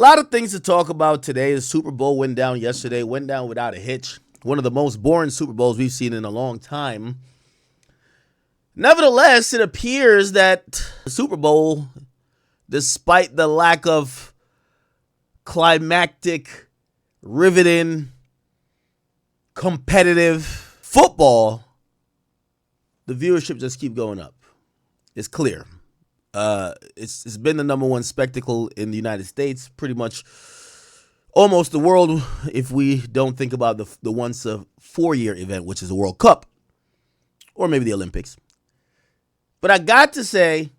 lot of things to talk about today. The Super Bowl went down yesterday, went down without a hitch. One of the most boring Super Bowls we've seen in a long time. Nevertheless, it appears that the Super Bowl, despite the lack of climactic, riveting, competitive football, the viewership just keep going up. It's clear. It's been the number one spectacle in the United States, pretty much almost the world, if we don't think about the once a 4-year event, which is the World Cup, or maybe the Olympics. But I got to say,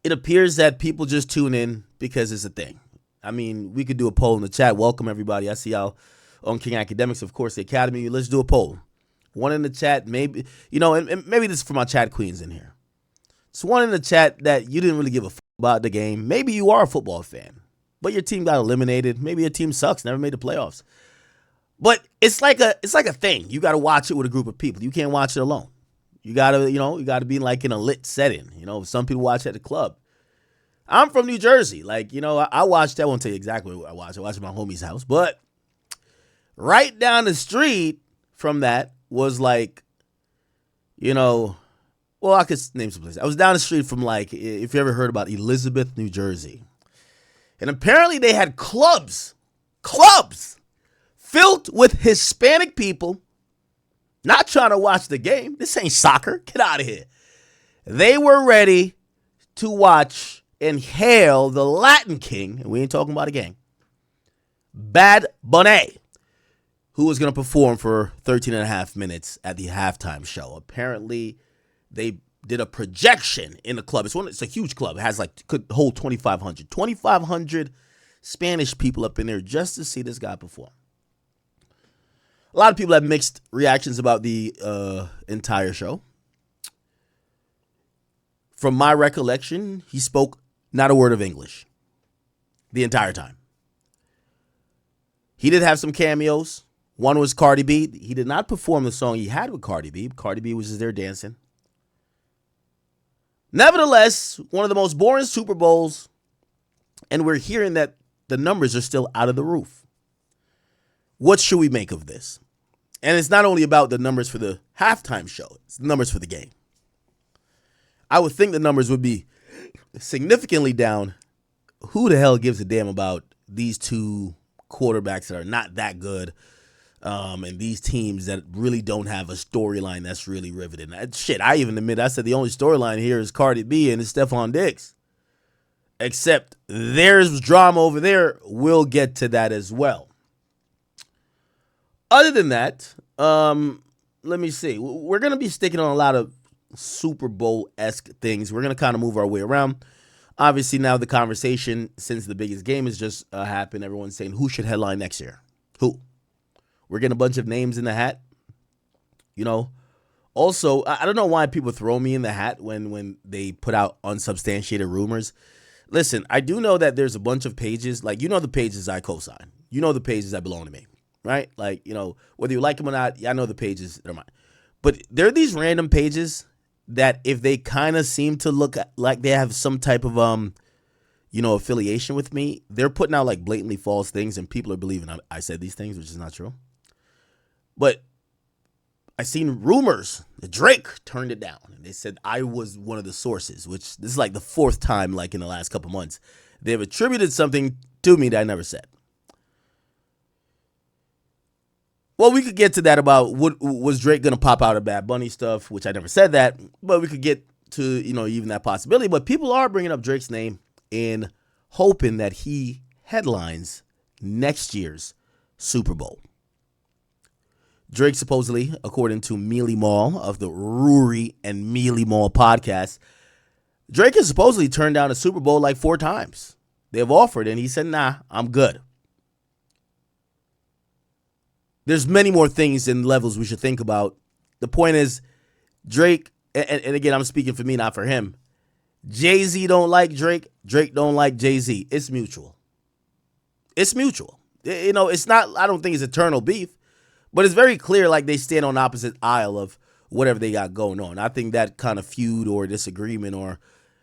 it appears that people just tune in because it's a thing. I mean, we could do a poll in the chat. Welcome, everybody. I see y'all on King Akademiks, of course, the Academy. Let's do a poll. One in the chat, maybe, and maybe this is for my chat queens in here. It's one in the chat that you didn't really give a fuck about the game. Maybe you are a football fan, but your team got eliminated. Maybe your team sucks, never made the playoffs. But it's like a thing. You got to watch it with a group of people. You can't watch it alone. You gotta be like in a lit setting. Some people watch at the club. I'm from New Jersey. I watched, I won't tell you exactly what I watched. I watched at my homie's house. But right down the street from that was I could name some places. I was down the street from if you ever heard about Elizabeth, New Jersey. And apparently they had clubs filled with Hispanic people not trying to watch the game. This ain't soccer. Get out of here. They were ready to watch and hail the Latin King, and we ain't talking about a gang, Bad Bunny, who was going to perform for 13 and a half minutes at the halftime show. Apparently, they did a projection in the club. It's a huge club. It has could hold 2,500 Spanish people up in there just to see this guy perform. A lot of people have mixed reactions about the entire show. From my recollection, he spoke not a word of English the entire time. He did have some cameos. One was Cardi B. He did not perform the song he had with Cardi B. Cardi B was just there dancing. Nevertheless, one of the most boring Super Bowls, and we're hearing that the numbers are still out of the roof. What should we make of this? And it's not only about the numbers for the halftime show, it's the numbers for the game. I would think the numbers would be significantly down. Who the hell gives a damn about these two quarterbacks that are not that good, and these teams that really don't have a storyline that's really riveting? I even admit, I said the only storyline here is Cardi B and it's Stephon Diggs. Except there's drama over there. We'll get to that as well. Other than that, let me see. We're going to be sticking on a lot of Super Bowl-esque things. We're going to kind of move our way around. Obviously, now the conversation, since the biggest game has just happened, everyone's saying, who should headline next year? Who? We're getting a bunch of names in the hat. Also, I don't know why people throw me in the hat when they put out unsubstantiated rumors. Listen, I do know that there's a bunch of pages, the pages I co-sign. The pages that belong to me, right? Whether you like them or not, I know the pages that are mine. But there are these random pages that if they kind of seem to look like they have some type of, affiliation with me, they're putting out blatantly false things and people are believing I said these things, which is not true. But I seen rumors that Drake turned it down. And they said I was one of the sources, which this is the fourth time in the last couple months they've attributed something to me that I never said. Well, we could get to that about was Drake going to pop out of Bad Bunny stuff, which I never said that, but we could get to, even that possibility. But people are bringing up Drake's name and hoping that he headlines next year's Super Bowl. Drake supposedly, according to Mealy Mall of the Rory and Mealy Mall podcast, Drake has supposedly turned down a Super Bowl 4 times. They've offered, and he said, nah, I'm good. There's many more things and levels we should think about. The point is, Drake, and again, I'm speaking for me, not for him. Jay-Z don't like Drake. Drake don't like Jay-Z. It's mutual. It's mutual. It's not, I don't think it's eternal beef, but it's very clear they stand on opposite aisle of whatever they got going on. I think that kind of feud or disagreement or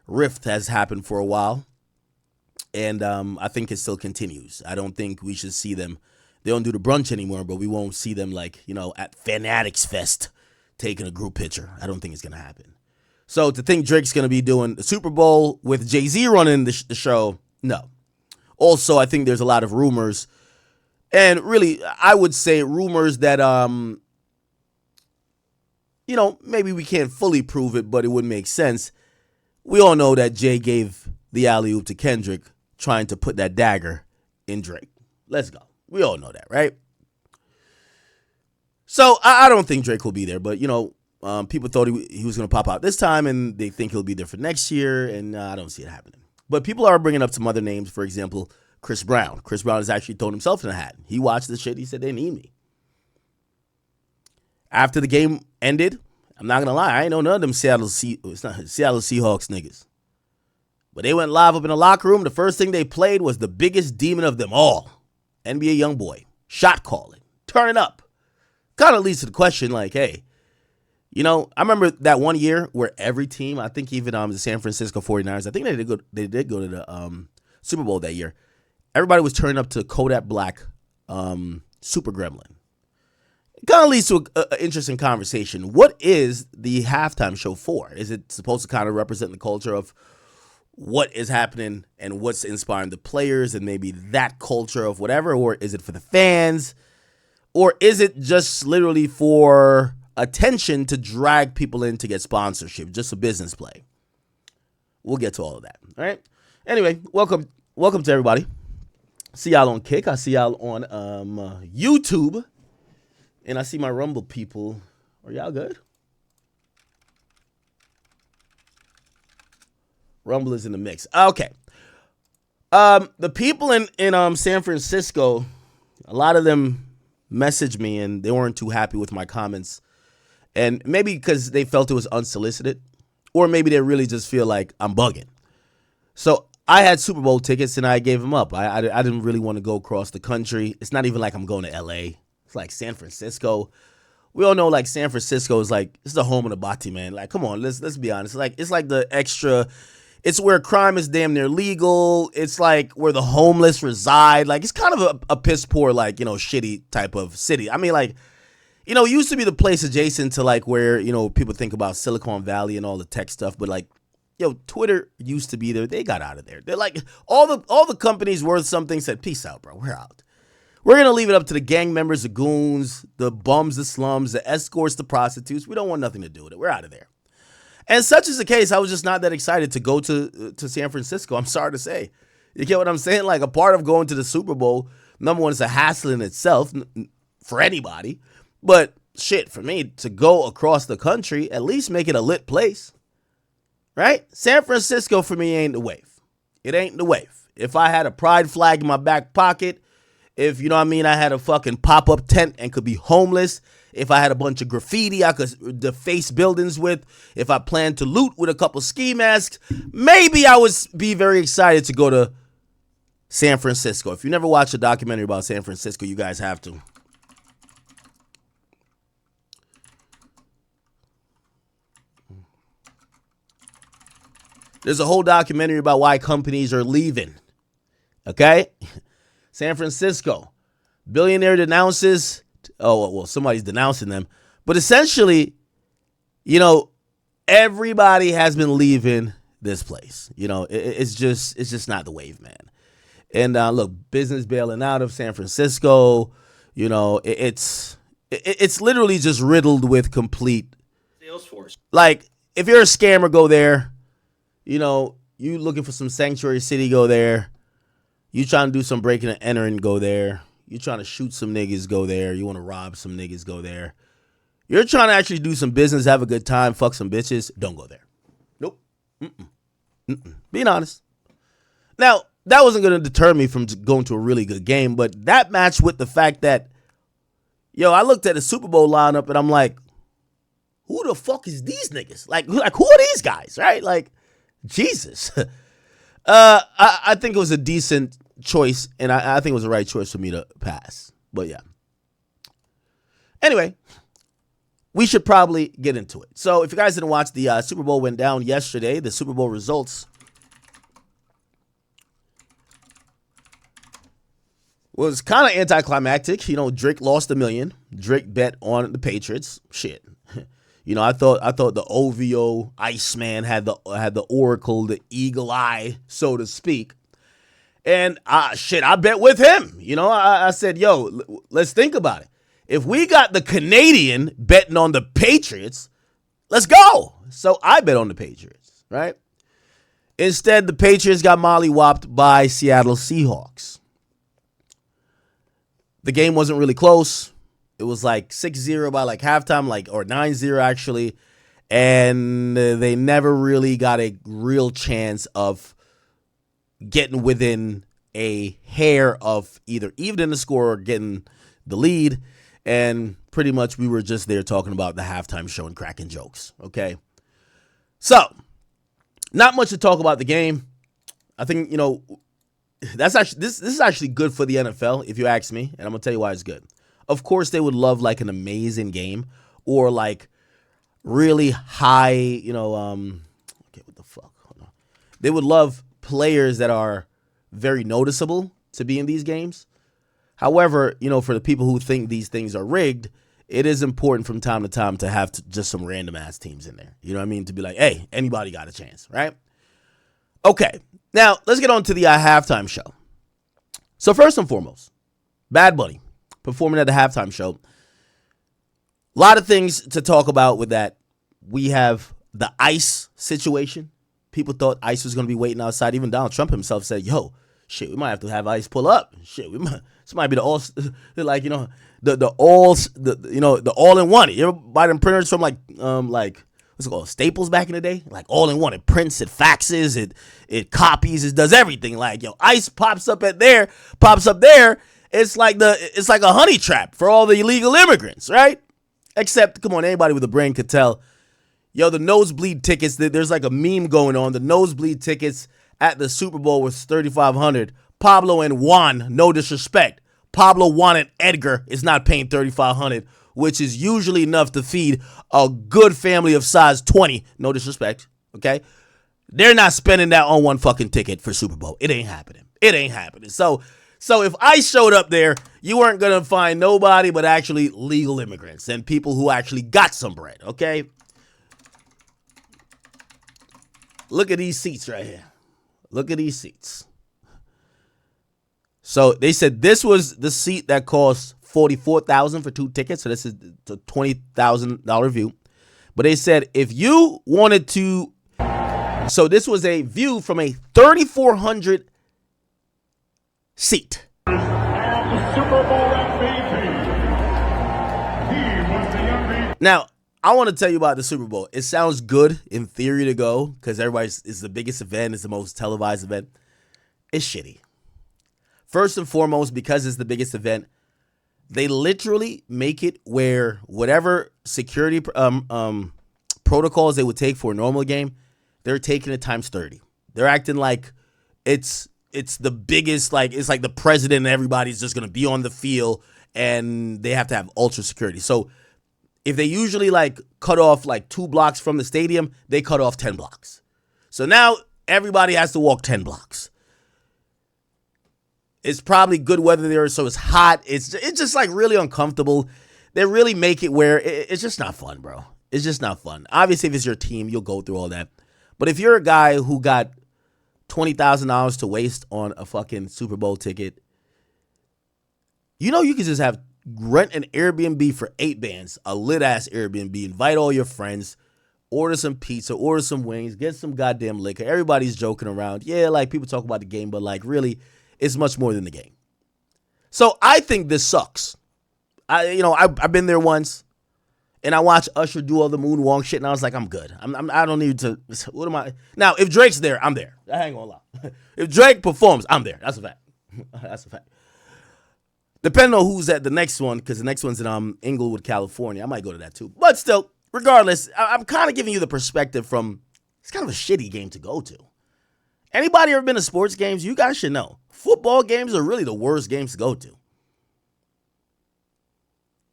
rift has happened for a while. And I think it still continues. I don't think we should see them. They don't do the brunch anymore, but we won't see them like, at Fanatics Fest taking a group picture. I don't think it's going to happen. So to think Drake's going to be doing the Super Bowl with Jay-Z running the show, no. Also, I think there's a lot of rumors. And really, I would say rumors that, maybe we can't fully prove it, but it would make sense. We all know that Jay gave the alley-oop to Kendrick trying to put that dagger in Drake. Let's go. We all know that, right? So I don't think Drake will be there, but, people thought he was going to pop out this time, and they think he'll be there for next year, and I don't see it happening. But people are bringing up some other names. For example, Chris Brown. Chris Brown has actually thrown himself in the hat. He watched the shit. He said, they need me. After the game ended, I'm not going to lie, I ain't know none of them Seattle Seahawks niggas. But they went live up in the locker room. The first thing they played was the biggest demon of them all, NBA Youngboy. Shot calling. Turn it up. Kind of leads to the question like, hey, I remember that one year where every team, I think even the San Francisco 49ers, I think they did go to the Super Bowl that year. Everybody was turning up to Kodak Black, Super Gremlin. It kind of leads to an interesting conversation. What is the halftime show for? Is it supposed to kind of represent the culture of what is happening and what's inspiring the players and maybe that culture of whatever? Or is it for the fans? Or is it just literally for attention to drag people in to get sponsorship? Just a business play. We'll get to all of that. All right. Anyway, welcome to everybody. See y'all on Kick. I see y'all on YouTube. And I see my Rumble people. Are y'all good? Rumble is in the mix. Okay. The people in San Francisco, a lot of them messaged me and they weren't too happy with my comments. And maybe because they felt it was unsolicited, or maybe they really just feel like I'm bugging. So I had Super Bowl tickets and I gave them up. I didn't really want to go across the country. It's not even like I'm going to LA. It's like San Francisco. We all know like San Francisco is like, it's the home of the Bati, man. Like, come on, let's be honest. It's like the extra, it's where crime is damn near legal. It's like where the homeless reside. Like, it's kind of a piss poor, like, shitty type of city. I mean, like, it used to be the place adjacent to like where, people think about Silicon Valley and all the tech stuff. But like, Twitter used to be there. They got out of there. They're like, all the companies worth something said, peace out, bro. We're out. We're going to leave it up to the gang members, the goons, the bums, the slums, the escorts, the prostitutes. We don't want nothing to do with it. We're out of there. And such is the case. I was just not that excited to go to San Francisco. I'm sorry to say. You get what I'm saying? Like, a part of going to the Super Bowl, number one, it's a hassle in itself for anybody. But shit, for me to go across the country, at least make it a lit place. Right? San Francisco for me ain't the wave. It ain't the wave. If I had a pride flag in my back pocket, if, I had a fucking pop-up tent and could be homeless, if I had a bunch of graffiti I could deface buildings with, if I planned to loot with a couple ski masks, maybe I would be very excited to go to San Francisco. If you never watched a documentary about San Francisco, you guys have to. There's a whole documentary about why companies are leaving. Okay? San Francisco. Billionaire denounces. Oh, well, somebody's denouncing them. But essentially, everybody has been leaving this place. It's just not the wave, man. And look, business bailing out of San Francisco. It's literally just riddled with complete Salesforce. Like, if you're a scammer, go there. You looking for some sanctuary city, go there. You trying to do some breaking and entering, go there. You trying to shoot some niggas, go there. You want to rob some niggas, go there. You're trying to actually do some business, have a good time, fuck some bitches, don't go there. Nope. Being honest. Now, that wasn't going to deter me from going to a really good game, but that matched with the fact that, I looked at the Super Bowl lineup and I'm like, who the fuck is these niggas? Like who are these guys, right? Like, Jesus. I think it was a decent choice, and I think it was the right choice for me to pass. But yeah. Anyway, we should probably get into it. So if you guys didn't watch, the Super Bowl went down yesterday. The Super Bowl results was kind of anticlimactic. You know, Drake lost $1 million. Drake bet on the Patriots. Shit. You know, I thought the OVO Iceman had the oracle, the eagle eye, so to speak. And I bet with him. You know, I said, yo, let's think about it. If we got the Canadian betting on the Patriots, let's go. So I bet on the Patriots, right? Instead, the Patriots got mollywopped by Seattle Seahawks. The game wasn't really close. It was like 6-0 by like halftime, or 9-0 actually. And they never really got a real chance of getting within a hair of either evening the score or getting the lead. And pretty much we were just there talking about the halftime show and cracking jokes. Okay. So, not much to talk about the game. I think, you know, that's actually this is actually good for the NFL, if you ask me, and I'm gonna tell you why it's good. Of course, they would love like an amazing game or like really high, you know, okay, what the fuck? Hold on. They would love players that are very noticeable to be in these games. However, you know, for the people who think these things are rigged, it is important from time to time to have just some random ass teams in there. You know what I mean? To be like, hey, anybody got a chance, right? Okay, now let's get on to the halftime show. So first and foremost, Bad Bunny performing at the halftime show. A lot of things to talk about with that. We have the ICE situation. People thought ICE was going to be waiting outside. Even Donald Trump himself said, yo, shit, we might have to have ICE pull up. Shit, this might be the all, like, you know, the all-in-one. You ever buy them printers from like what's it called, Staples back in the day? Like all-in-one. It prints, it faxes, it copies, it does everything. Like, yo, ICE pops up there. It's like a honey trap for all the illegal immigrants, right? Except, come on, anybody with a brain could tell. Yo, the nosebleed tickets, there's like a meme going on. The nosebleed tickets at the Super Bowl was $3,500. Pablo and Juan, no disrespect. Pablo, Juan, and Edgar is not paying $3,500, which is usually enough to feed a good family of size 20. No disrespect, okay? They're not spending that on one fucking ticket for Super Bowl. It ain't happening. So if I showed up there, you weren't going to find nobody but actually legal immigrants and people who actually got some bread, okay? Look at these seats right here. Look at these seats. So they said this was the seat that cost $44,000 for 2 tickets. So this is the $20,000 view. But they said if you wanted to, so this was a view from a 3,400 seat. Now, I want to tell you about the Super Bowl. It sounds good in theory to go because it's the biggest event. It's the most televised event. It's shitty. First and foremost, because it's the biggest event, they literally make it where whatever security protocols they would take for a normal game, they're taking it times 30. They're acting like it's the biggest, like it's like the president and everybody's just going to be on the field and they have to have ultra security. So if they usually like cut off like 2 blocks from the stadium, they cut off 10 blocks. So now everybody has to walk 10 blocks. It's probably good weather there, so it's hot. It's just like really uncomfortable. They really make it where it's just not fun, bro. It's just not fun. Obviously, if it's your team, you'll go through all that. But if you're a guy who got $20,000 to waste on a fucking Super Bowl ticket, you know you could just rent an Airbnb for 8 bands, a lit-ass Airbnb, invite all your friends, order some pizza, order some wings, get some goddamn liquor. Everybody's joking around. Yeah, like people talk about the game, but like really, it's much more than the game. So I think this sucks. I've been there once, and I watched Usher do all the moonwalk shit, and I was like, I'm good. I don't need to. What am I? Now, if Drake's there, I'm there. I ain't gonna lie. If Drake performs, I'm there. That's a fact. That's a fact. Depending on who's at the next one, because the next one's in Inglewood, California. I might go to that too. But still, regardless, I'm kind of giving you the perspective from, it's kind of a shitty game to go to. Anybody ever been to sports games? You guys should know. Football games are really the worst games to go to.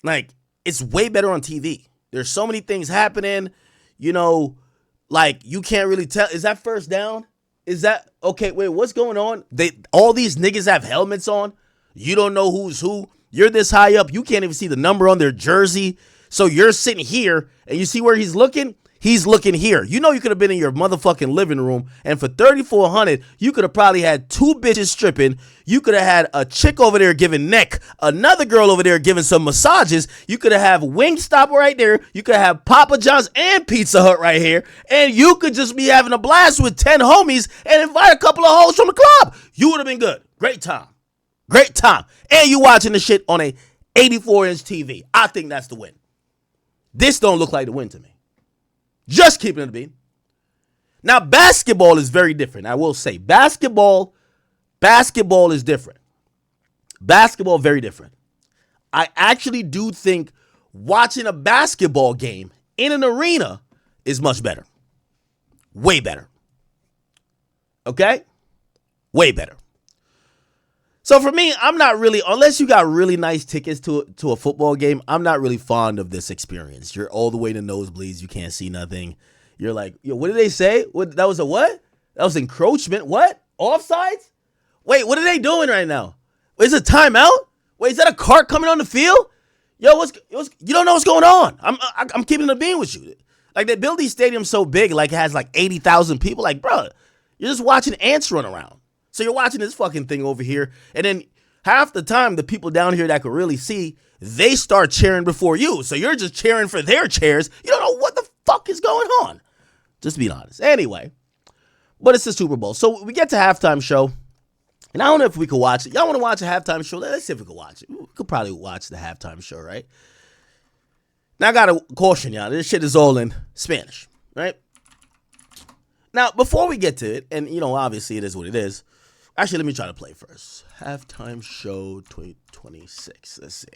Like, it's way better on TV. There's so many things happening, like you can't really tell. Is that first down? Is that, okay, wait, what's going on? All these niggas have helmets on. You don't know who's who. You're this high up. You can't even see the number on their jersey. So you're sitting here and you see where he's looking? He's looking here. You know you could have been in your motherfucking living room, and for $3,400, you could have probably had 2 bitches stripping. You could have had a chick over there giving neck, another girl over there giving some massages. You could have Wingstop right there. You could have Papa John's and Pizza Hut right here, and you could just be having a blast with 10 homies and invite a couple of hoes from the club. You would have been good. Great time. Great time. And you watching the shit on a 84-inch TV. I think that's the win. This don't look like the win to me. Just keeping it a beat. Now, basketball is very different. I will say, basketball is different. Basketball, very different. I actually do think watching a basketball game in an arena is much better. Way better. Okay? Way better. So for me, I'm not really, unless you got really nice tickets to a football game, I'm not really fond of this experience. You're all the way to nosebleeds. You can't see nothing. You're like, yo, what did they say? That was a what? That was encroachment. What? Offsides? Wait, what are they doing right now? Is it timeout? Wait, is that a cart coming on the field? Yo, you don't know what's going on. I'm keeping the beam with you. Like, they build these stadiums so big, like it has like 80,000 people. Like, bro, you're just watching ants run around. So you're watching this fucking thing over here, and then half the time, the people down here that could really see, they start cheering before you. So you're just cheering for their chairs. You don't know what the fuck is going on. Just being honest. Anyway, but it's the Super Bowl. So we get to halftime show, and I don't know if we could watch it. Y'all want to watch a halftime show? Let's see if we could watch it. We could probably watch the halftime show, right? Now, I got to caution y'all. This shit is all in Spanish, right? Now, before we get to it, and, you know, obviously it is what it is. Actually, let me try to play first. Halftime show 2026. Let's see.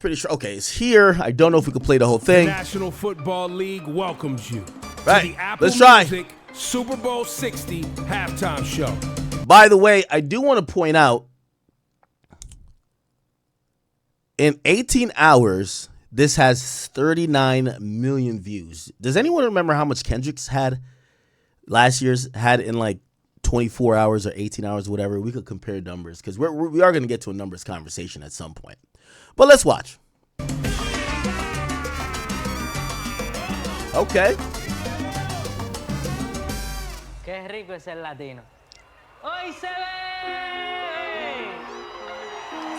Pretty sure. Okay, it's here. I don't know if we can play the whole thing. The National Football League welcomes you right. to the Apple Let's try. Music Super Bowl 60 halftime show. By the way, I do want to point out, in 18 hours, this has 39 million views. Does anyone remember how much Kendrick's had last year's had in like 24 hours or 18 hours, whatever? We could compare numbers because we are going to get to a numbers conversation at some point. But let's watch. Okay. Qué rico es el latino. Hoy se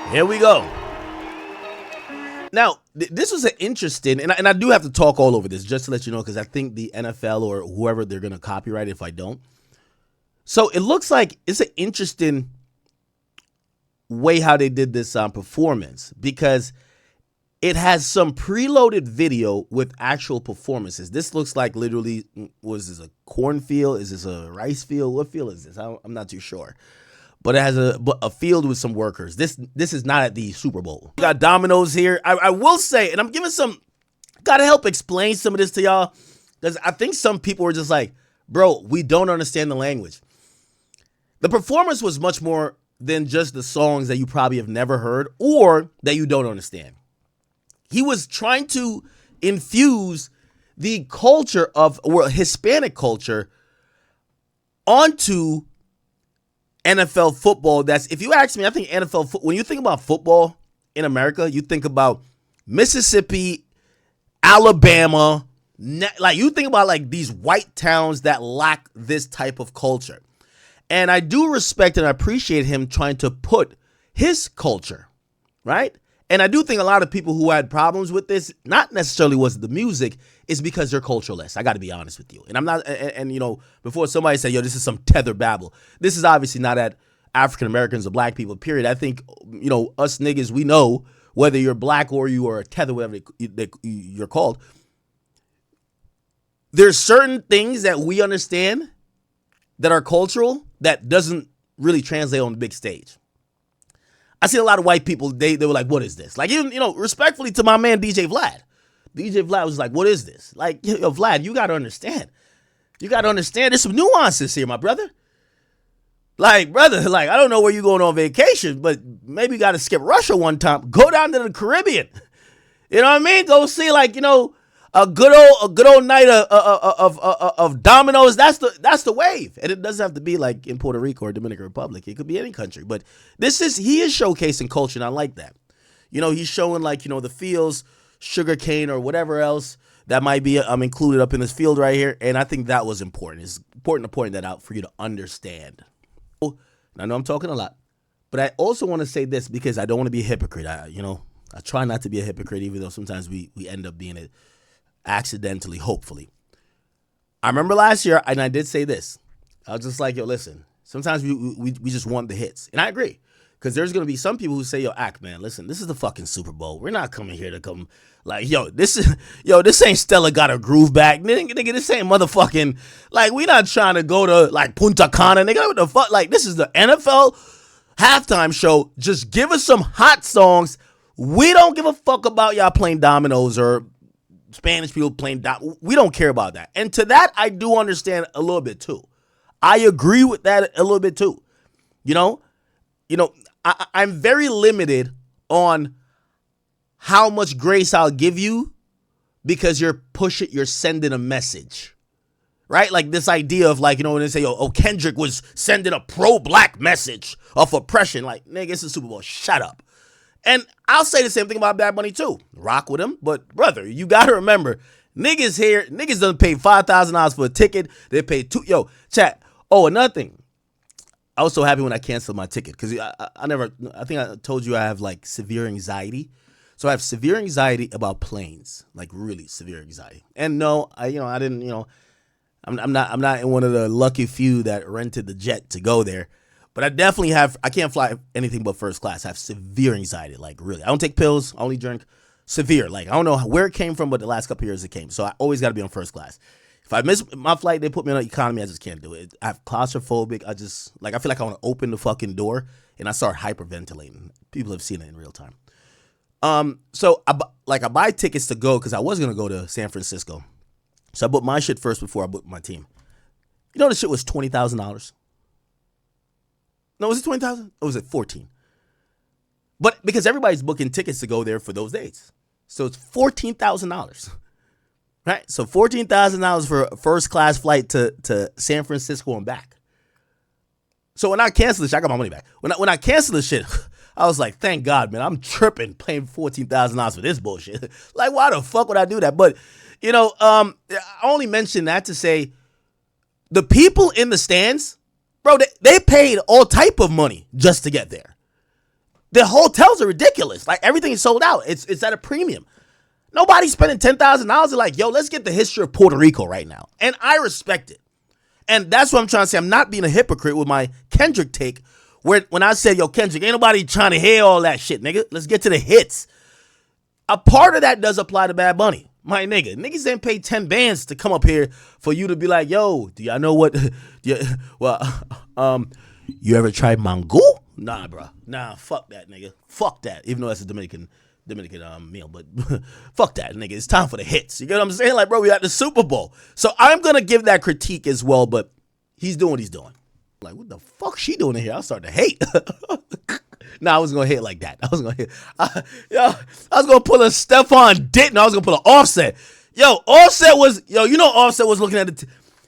ve. Here we go. Now, this was an interesting, and I do have to talk all over this just to let you know, because I think the NFL or whoever, they're going to copyright it if I don't. So it looks like it's an interesting way how they did this performance, because it has some preloaded video with actual performances. This looks like literally, was this a cornfield? Is this a rice field? What field is this? I'm not too sure. But it has a field with some workers. This is not at the Super Bowl. We got dominoes here. I will say, and I'm giving gotta help explain some of this to y'all, because I think some people were just like, bro, we don't understand the language. The performance was much more than just the songs that you probably have never heard or that you don't understand. He was trying to infuse the culture of Hispanic culture onto NFL football. That's, if you ask me, I think NFL, when you think about football in America, you think about Mississippi, Alabama, like you think about like these white towns that lack this type of culture. And I do respect and appreciate him trying to put his culture, right? And I do think a lot of people who had problems with this, not necessarily was the music, is because they're cultureless. I got to be honest with you. And I'm not, and you know, before somebody said, yo, this is some tether babble. This is obviously not at African Americans or black people, period. I think, you know, us niggas, we know whether you're black or you are a tether, whatever you're called. There's certain things that we understand that are cultural that doesn't really translate on the big stage. I see a lot of white people, they were like, what is this? Like, even, you know, respectfully to my man, DJ Vlad. DJ Vlad was like, what is this? Like, yo, Vlad, you got to understand. You got to understand there's some nuances here, my brother. Like, brother, like, I don't know where you're going on vacation, but maybe you got to skip Russia one time. Go down to the Caribbean. You know what I mean? Go see, like, you know, a good old night of dominoes. That's the wave, and it doesn't have to be like in Puerto Rico or Dominican Republic. It could be any country, but he is showcasing culture, and I like that. He's showing like the fields, sugar cane, or whatever else that might be included up in this field right here, and I think that was important. It's important to point that out for you to understand. I know I'm talking a lot, but I also want to say this because I don't want to be a hypocrite. I try not to be a hypocrite, even though sometimes we end up being it accidentally, hopefully. I remember last year, and I did say this. I was just like, yo, listen, sometimes we just want the hits. And I agree, because there's going to be some people who say, yo, Ak, man, listen, this is the fucking Super Bowl. We're not coming here to come like, this ain't Stella Got a Groove Back. Nigga, this ain't motherfucking, like, we not trying to go to, like, Punta Cana. Nigga, what the fuck? Like, this is the NFL halftime show. Just give us some hot songs. We don't give a fuck about y'all playing dominoes or Spanish people playing we don't care about that. And to that, I do understand a little bit too. I agree with that a little bit too. I'm very limited on how much grace I'll give you because you're sending a message, right? Like this idea of like, when they say, oh, Kendrick was sending a pro-black message of oppression. Like, nigga, it's a Super Bowl. Shut up. And I'll say the same thing about Bad Bunny too. Rock with him, but brother, you gotta remember, niggas done paid $5,000 for a ticket. They paid chat. Oh, another thing. I was so happy when I canceled my ticket because I think I told you I have like severe anxiety. So I have severe anxiety about planes, like really severe anxiety. And no, I didn't, I'm not in one of the lucky few that rented the jet to go there. But I definitely I can't fly anything but first class. I have severe anxiety, like really. I don't take pills. I only drink severe. Like, I don't know where it came from, but the last couple years it came. So I always got to be on first class. If I miss my flight, they put me on economy. I just can't do it. I'm claustrophobic. I feel like I want to open the fucking door and I start hyperventilating. People have seen it in real time. So I buy tickets to go because I was going to go to San Francisco. So I booked my shit first before I booked my team. The shit was $20,000. No, was it 20,000? Or was it 14? But because everybody's booking tickets to go there for those dates. So it's $14,000. Right? So $14,000 for a first class flight to San Francisco and back. So when I canceled this shit, I got my money back. When I canceled this shit, I was like, thank God, man, I'm tripping paying $14,000 for this bullshit. Like, why the fuck would I do that? But, I only mention that to say the people in the stands, bro, they paid all type of money just to get there. The hotels are ridiculous. Like, everything is sold out. It's at a premium. Nobody's spending $10,000. They're like, yo, let's get the history of Puerto Rico right now. And I respect it. And that's what I'm trying to say. I'm not being a hypocrite with my Kendrick take. When I said, yo, Kendrick, ain't nobody trying to hear all that shit, nigga. Let's get to the hits. A part of that does apply to Bad Bunny. My nigga. Niggas didn't pay 10 bands to come up here for you to be like, yo, do y'all know what? You ever tried mango? Nah, bro. Nah, fuck that, nigga. Fuck that. Even though that's a Dominican meal, but fuck that, nigga. It's time for the hits. You get what I'm saying? Like, bro, we got the Super Bowl. So I'm going to give that critique as well, but he's doing what he's doing. Like, what the fuck she doing in here? I'll start to hate. I wasn't going to hate like that. I was going to hate. I was going to pull a Stephon Diggs. No, I was going to pull an Offset. Offset was, Offset was looking at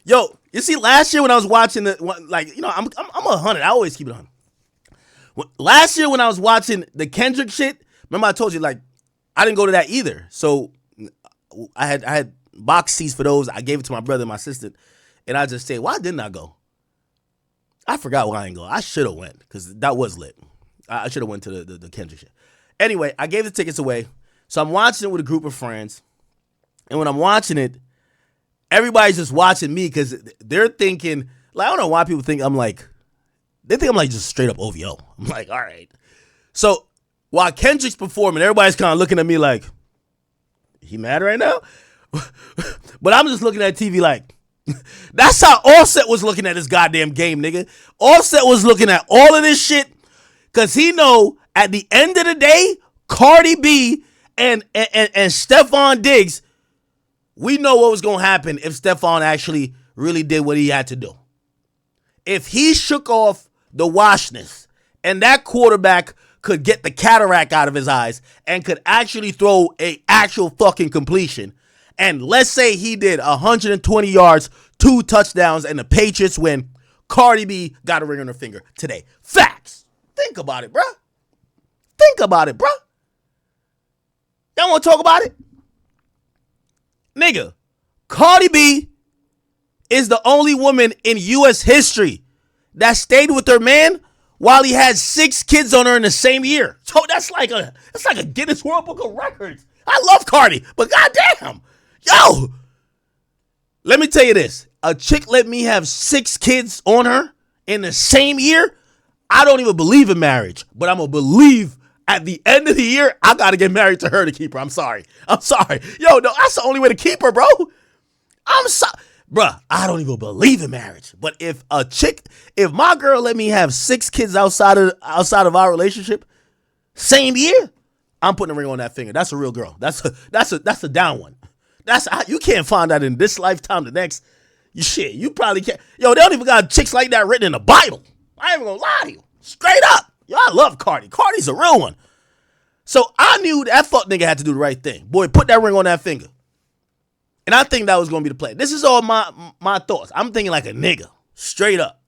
you see, last year when I was watching I'm 100. I always keep it 100. Last year when I was watching the Kendrick shit, remember I told you, like, I didn't go to that either. So I had box seats for those. I gave it to my brother and my sister. And I just said, why didn't I go? I forgot why I didn't go. I should have went because that was lit. I should have went to the Kendrick shit. Anyway, I gave the tickets away. So I'm watching it with a group of friends. And when I'm watching it, everybody's just watching me because they're thinking, like, I don't know why people think they think I'm like just straight up OVO. I'm like, all right. So while Kendrick's performing, everybody's kind of looking at me like, he mad right now? But I'm just looking at TV like, that's how Offset was looking at his goddamn game, nigga. Offset was looking at all of this shit because he know at the end of the day, Cardi B and Stephon Diggs, we know what was going to happen if Stephon actually really did what he had to do. If he shook off the washness and that quarterback could get the cataract out of his eyes and could actually throw a actual fucking completion And let's say he did 120 yards, 2 touchdowns, and the Patriots win. Cardi B got a ring on her finger today. Facts. Think about it, bruh. Think about it, bruh. Y'all want to talk about it? Nigga, Cardi B is the only woman in U.S. history that stayed with her man while he had 6 kids on her in the same year. So that's like a Guinness World Book of Records. I love Cardi, but goddamn, yo, let me tell you this. A chick let me have 6 kids on her in the same year. I don't even believe in marriage, but I'm going to believe at the end of the year, I got to get married to her to keep her. I'm sorry. Yo, no, that's the only way to keep her, bro. I'm sorry. Bruh, I don't even believe in marriage. But if my girl let me have 6 kids outside of our relationship, same year, I'm putting a ring on that finger. That's a real girl. That's a down one. You can't find that in this lifetime. The next, you probably can't. Yo, they don't even got chicks like that written in the Bible. I ain't even gonna lie to you. Straight up. Yo, I love Cardi. Cardi's a real one. So I knew that fuck nigga had to do the right thing. Boy, put that ring on that finger. And I think that was going to be the play. This is all my thoughts. I'm thinking like a nigga. Straight up.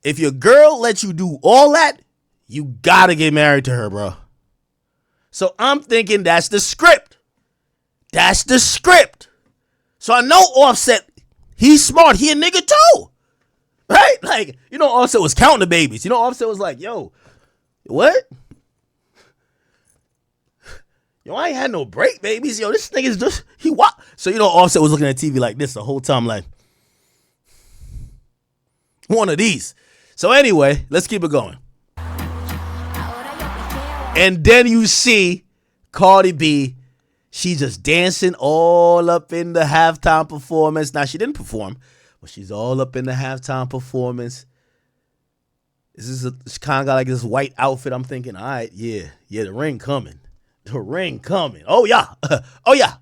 If your girl lets you do all that, you got to get married to her, bro. So I'm thinking that's the script. That's the script. So I know Offset, he's smart. He a nigga too. Right? Like, Offset was counting the babies. Offset was like, yo, what? Yo, I ain't had no break, babies. Yo, this nigga's just, So, Offset was looking at TV like this the whole time, like, one of these. So anyway, let's keep it going. And then you see Cardi B, she just dancing all up in the halftime performance. Now, she didn't perform, but she's all up in the halftime performance. She kind of got like this white outfit. I'm thinking, all right, yeah, the ring coming. The ring coming. Oh, yeah. Oh, yeah.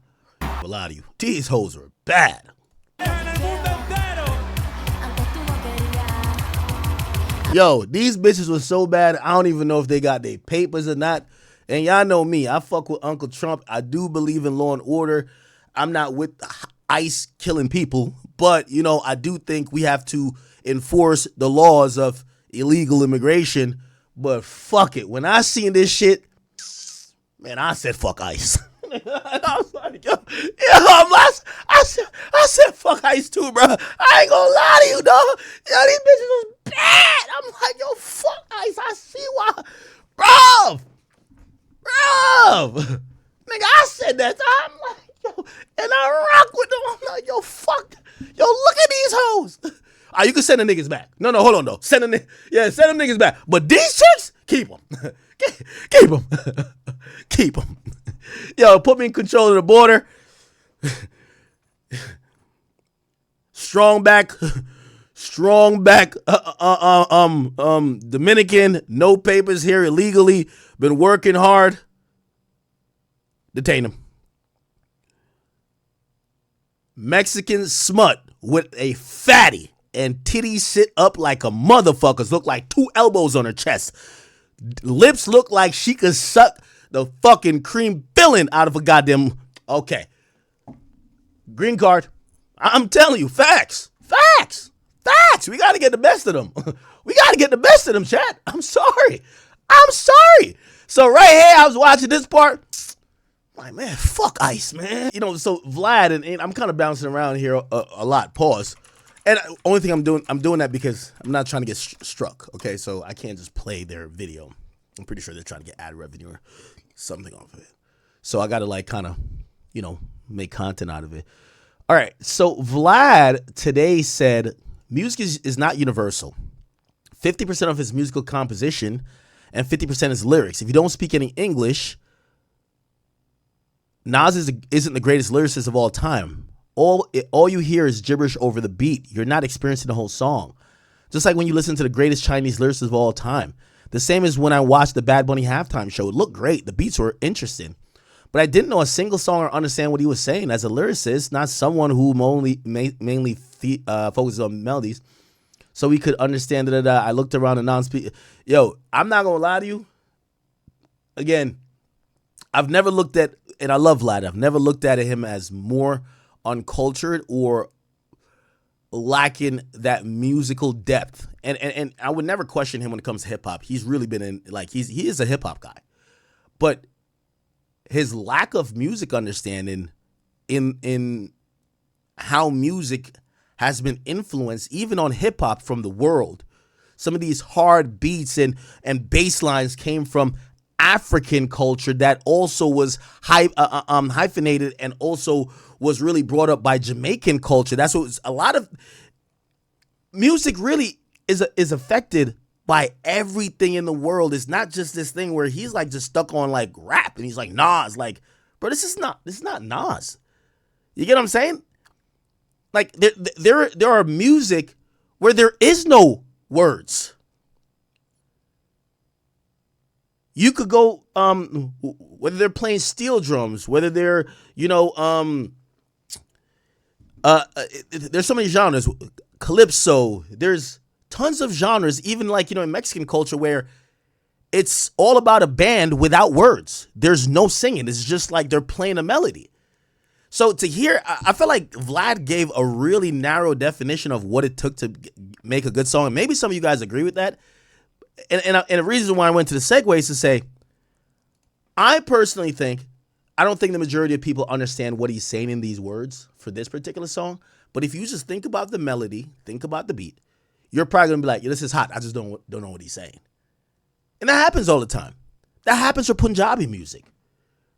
A lot of you. These hoes are bad. Yo, these bitches were so bad, I don't even know if they got their papers or not. And y'all know me. I fuck with Uncle Trump. I do believe in law and order. I'm not with ICE killing people. But, I do think we have to enforce the laws of illegal immigration. But fuck it. When I seen this shit, man, I said fuck ICE. I was like, I said fuck ICE too, bro. I ain't gonna lie to you, dog. Yo, these bitches was bad. I'm like, yo, fuck ICE. I see why. Bro. Nigga, I said that. I'm like, yo, and I rock with them. I'm like, yo, fuck. Yo, look at these hoes. You can send the niggas back. No, hold on, though. Send them niggas back. But these chicks, keep them. Keep them. Keep them. Yo, put me in control of the border. Strong back. Dominican, no papers here illegally. Been working hard. Detain him. Mexican smut with a fatty and titties sit up like a motherfuckers. Look like 2 elbows on her chest. Lips look like she could suck the fucking cream filling out of a goddamn. Okay. Green card. I'm telling you, facts. We got to get the best of them. Chat. I'm sorry. So right here, I was watching this part. Like, man, fuck ICE, man. So Vlad, and I'm kind of bouncing around here a lot. Pause. And only thing I'm doing that because I'm not trying to get struck. Okay, so I can't just play their video. I'm pretty sure they're trying to get ad revenue or something off of it. So I got to like kind of, make content out of it. All right. So Vlad today said music is not universal. 50% of his musical composition and 50% is lyrics. If you don't speak any English, Nas isn't the greatest lyricist of all time. All you hear is gibberish over the beat. You're not experiencing the whole song. Just like when you listen to the greatest Chinese lyricist of all time. The same as when I watched the Bad Bunny halftime show. It looked great. The beats were interesting. But I didn't know a single song or understand what he was saying as a lyricist, not someone who mainly focuses on melodies. So we could understand that I looked around the non-speak. Yo, I'm not going to lie to you. Again, I've never looked at and I love Vlad. I've never looked at him as more uncultured or lacking that musical depth. And I would never question him when it comes to hip hop. He's really been in, like, he is a hip hop guy. But his lack of music understanding in how music has been influenced, even on hip hop, from the world. Some of these hard beats and bass lines came from African culture that also was hyphenated and also was really brought up by Jamaican culture. That's what a lot of music really is affected by everything in the world. It's not just this thing where he's like just stuck on like rap and he's like Nas. Like, bro, this is not Nas. You get what I'm saying? Like there are music where there is no words. You could go, whether they're playing steel drums, whether they're, there's so many genres, calypso, there's tons of genres, even like, in Mexican culture where it's all about a band without words. There's no singing. It's just like they're playing a melody. So to hear, I feel like Vlad gave a really narrow definition of what it took to make a good song. And maybe some of you guys agree with that. And the reason why I went to the segue is to say, I personally think, I don't think the majority of people understand what he's saying in these words for this particular song. But if you just think about the melody, think about the beat, you're probably going to be like, this is hot. I just don't know what he's saying. And that happens all the time. That happens for Punjabi music,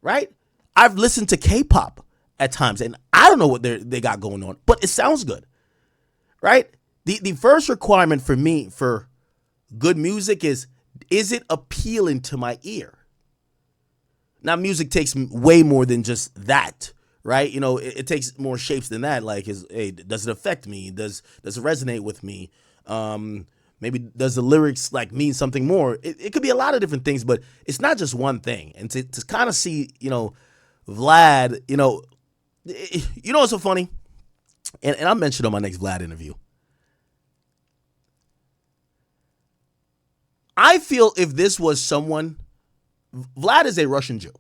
right? I've listened to K-pop at times, and I don't know what they got going on, but it sounds good, right? The first requirement for me for good music is it appealing to my ear? Now, music takes way more than just that, right? It takes more shapes than that. Like, does it affect me? Does it resonate with me? Maybe does the lyrics like mean something more? It could be a lot of different things, but it's not just one thing. And to kind of see, Vlad, what's so funny? And I'll mention on my next Vlad interview. I feel if this was someone, Vlad is a Russian Jew.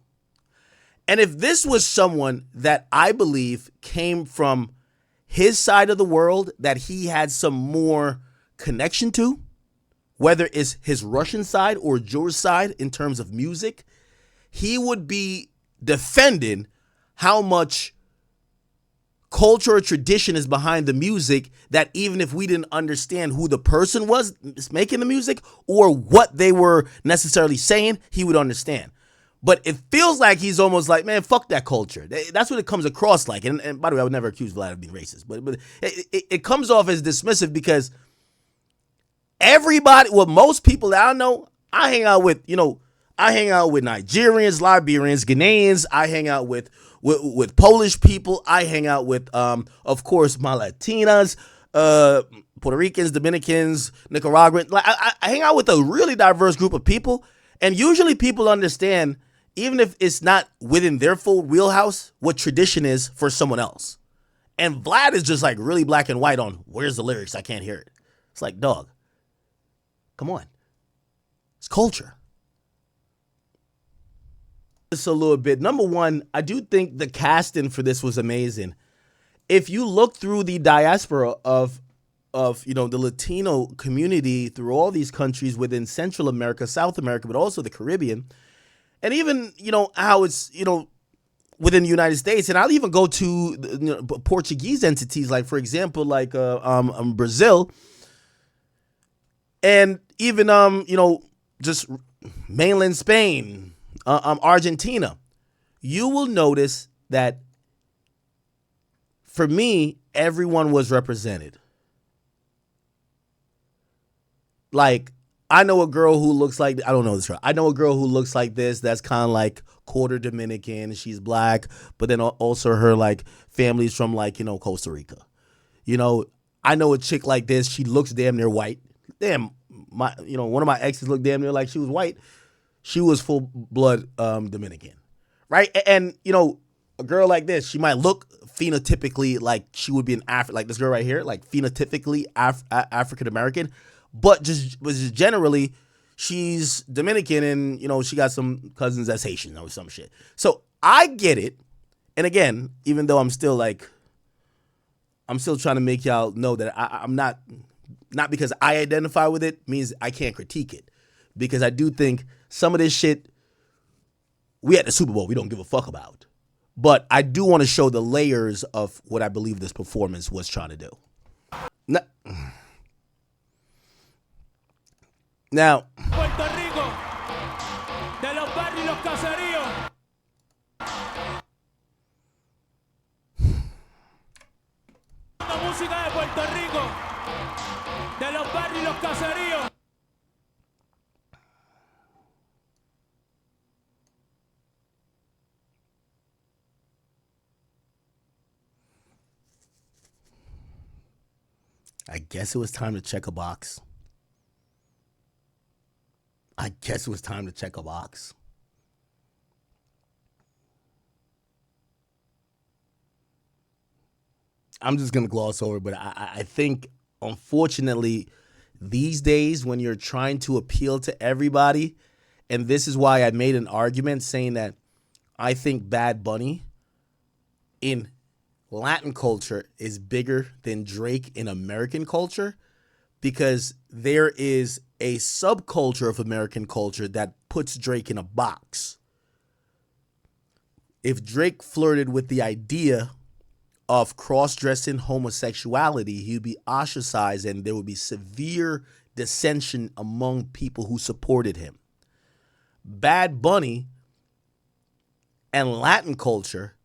And if this was someone that I believe came from his side of the world that he had some more connection to, whether it's his Russian side or Jewish side in terms of music, he would be defending how much culture or tradition is behind the music, that even if we didn't understand who the person was making the music or what they were necessarily saying, he would understand. But it feels like he's almost like, man, fuck that culture. That's what it comes across like. And by the way, I would never accuse Vlad of being racist, but it comes off as dismissive because everybody, most people that I know, I hang out with Nigerians, Liberians, Ghanaians. I hang out with Polish people. I hang out with, of course, my Latinas, Puerto Ricans, Dominicans, Nicaraguans. Like I hang out with a really diverse group of people, and usually people understand, even if it's not within their full wheelhouse, what tradition is for someone else. And Vlad is just like really black and white on where's the lyrics. I can't hear it. It's like, dog, come on, it's culture. Just a little bit. Number one, I do think the casting for this was amazing. If you look through the diaspora of the Latino community through all these countries within Central America, South America, but also the Caribbean, and even how it's within the United States, and I'll even go to Portuguese entities, like for example, like Brazil, and even just mainland Spain. Argentina, you will notice that for me, everyone was represented. Like, I know a girl who looks like, I don't know this girl. I know a girl who looks like this. That's kind of like quarter Dominican. She's black, but then also her like family's from like, Costa Rica. I know a chick like this. She looks damn near white. Damn, one of my exes looked damn near like she was white. She was full blood Dominican, right? And a girl like this, she might look phenotypically like she would be an like this girl right here, like phenotypically African American, but just generally she's Dominican, and she got some cousins that's Haitian or some shit. So I get it. And again, even though I'm still trying to make y'all know that I'm not because I identify with it means I can't critique it. Because I do think some of this shit, we at the Super Bowl, we don't give a fuck about. But I do want to show the layers of what I believe this performance was trying to do. Now, Puerto Rico, de los barrios y los caseríos. La música de Puerto Rico, de los barrios y los caseríos. I guess it was time to check a box. I'm just going to gloss over, but I think, unfortunately, these days when you're trying to appeal to everybody, and this is why I made an argument saying that I think Bad Bunny in Latin culture is bigger than Drake in American culture, because there is a subculture of American culture that puts Drake in a box. If Drake flirted with the idea of cross-dressing homosexuality, he'd be ostracized and there would be severe dissension among people who supported him. Bad Bunny and Latin culture,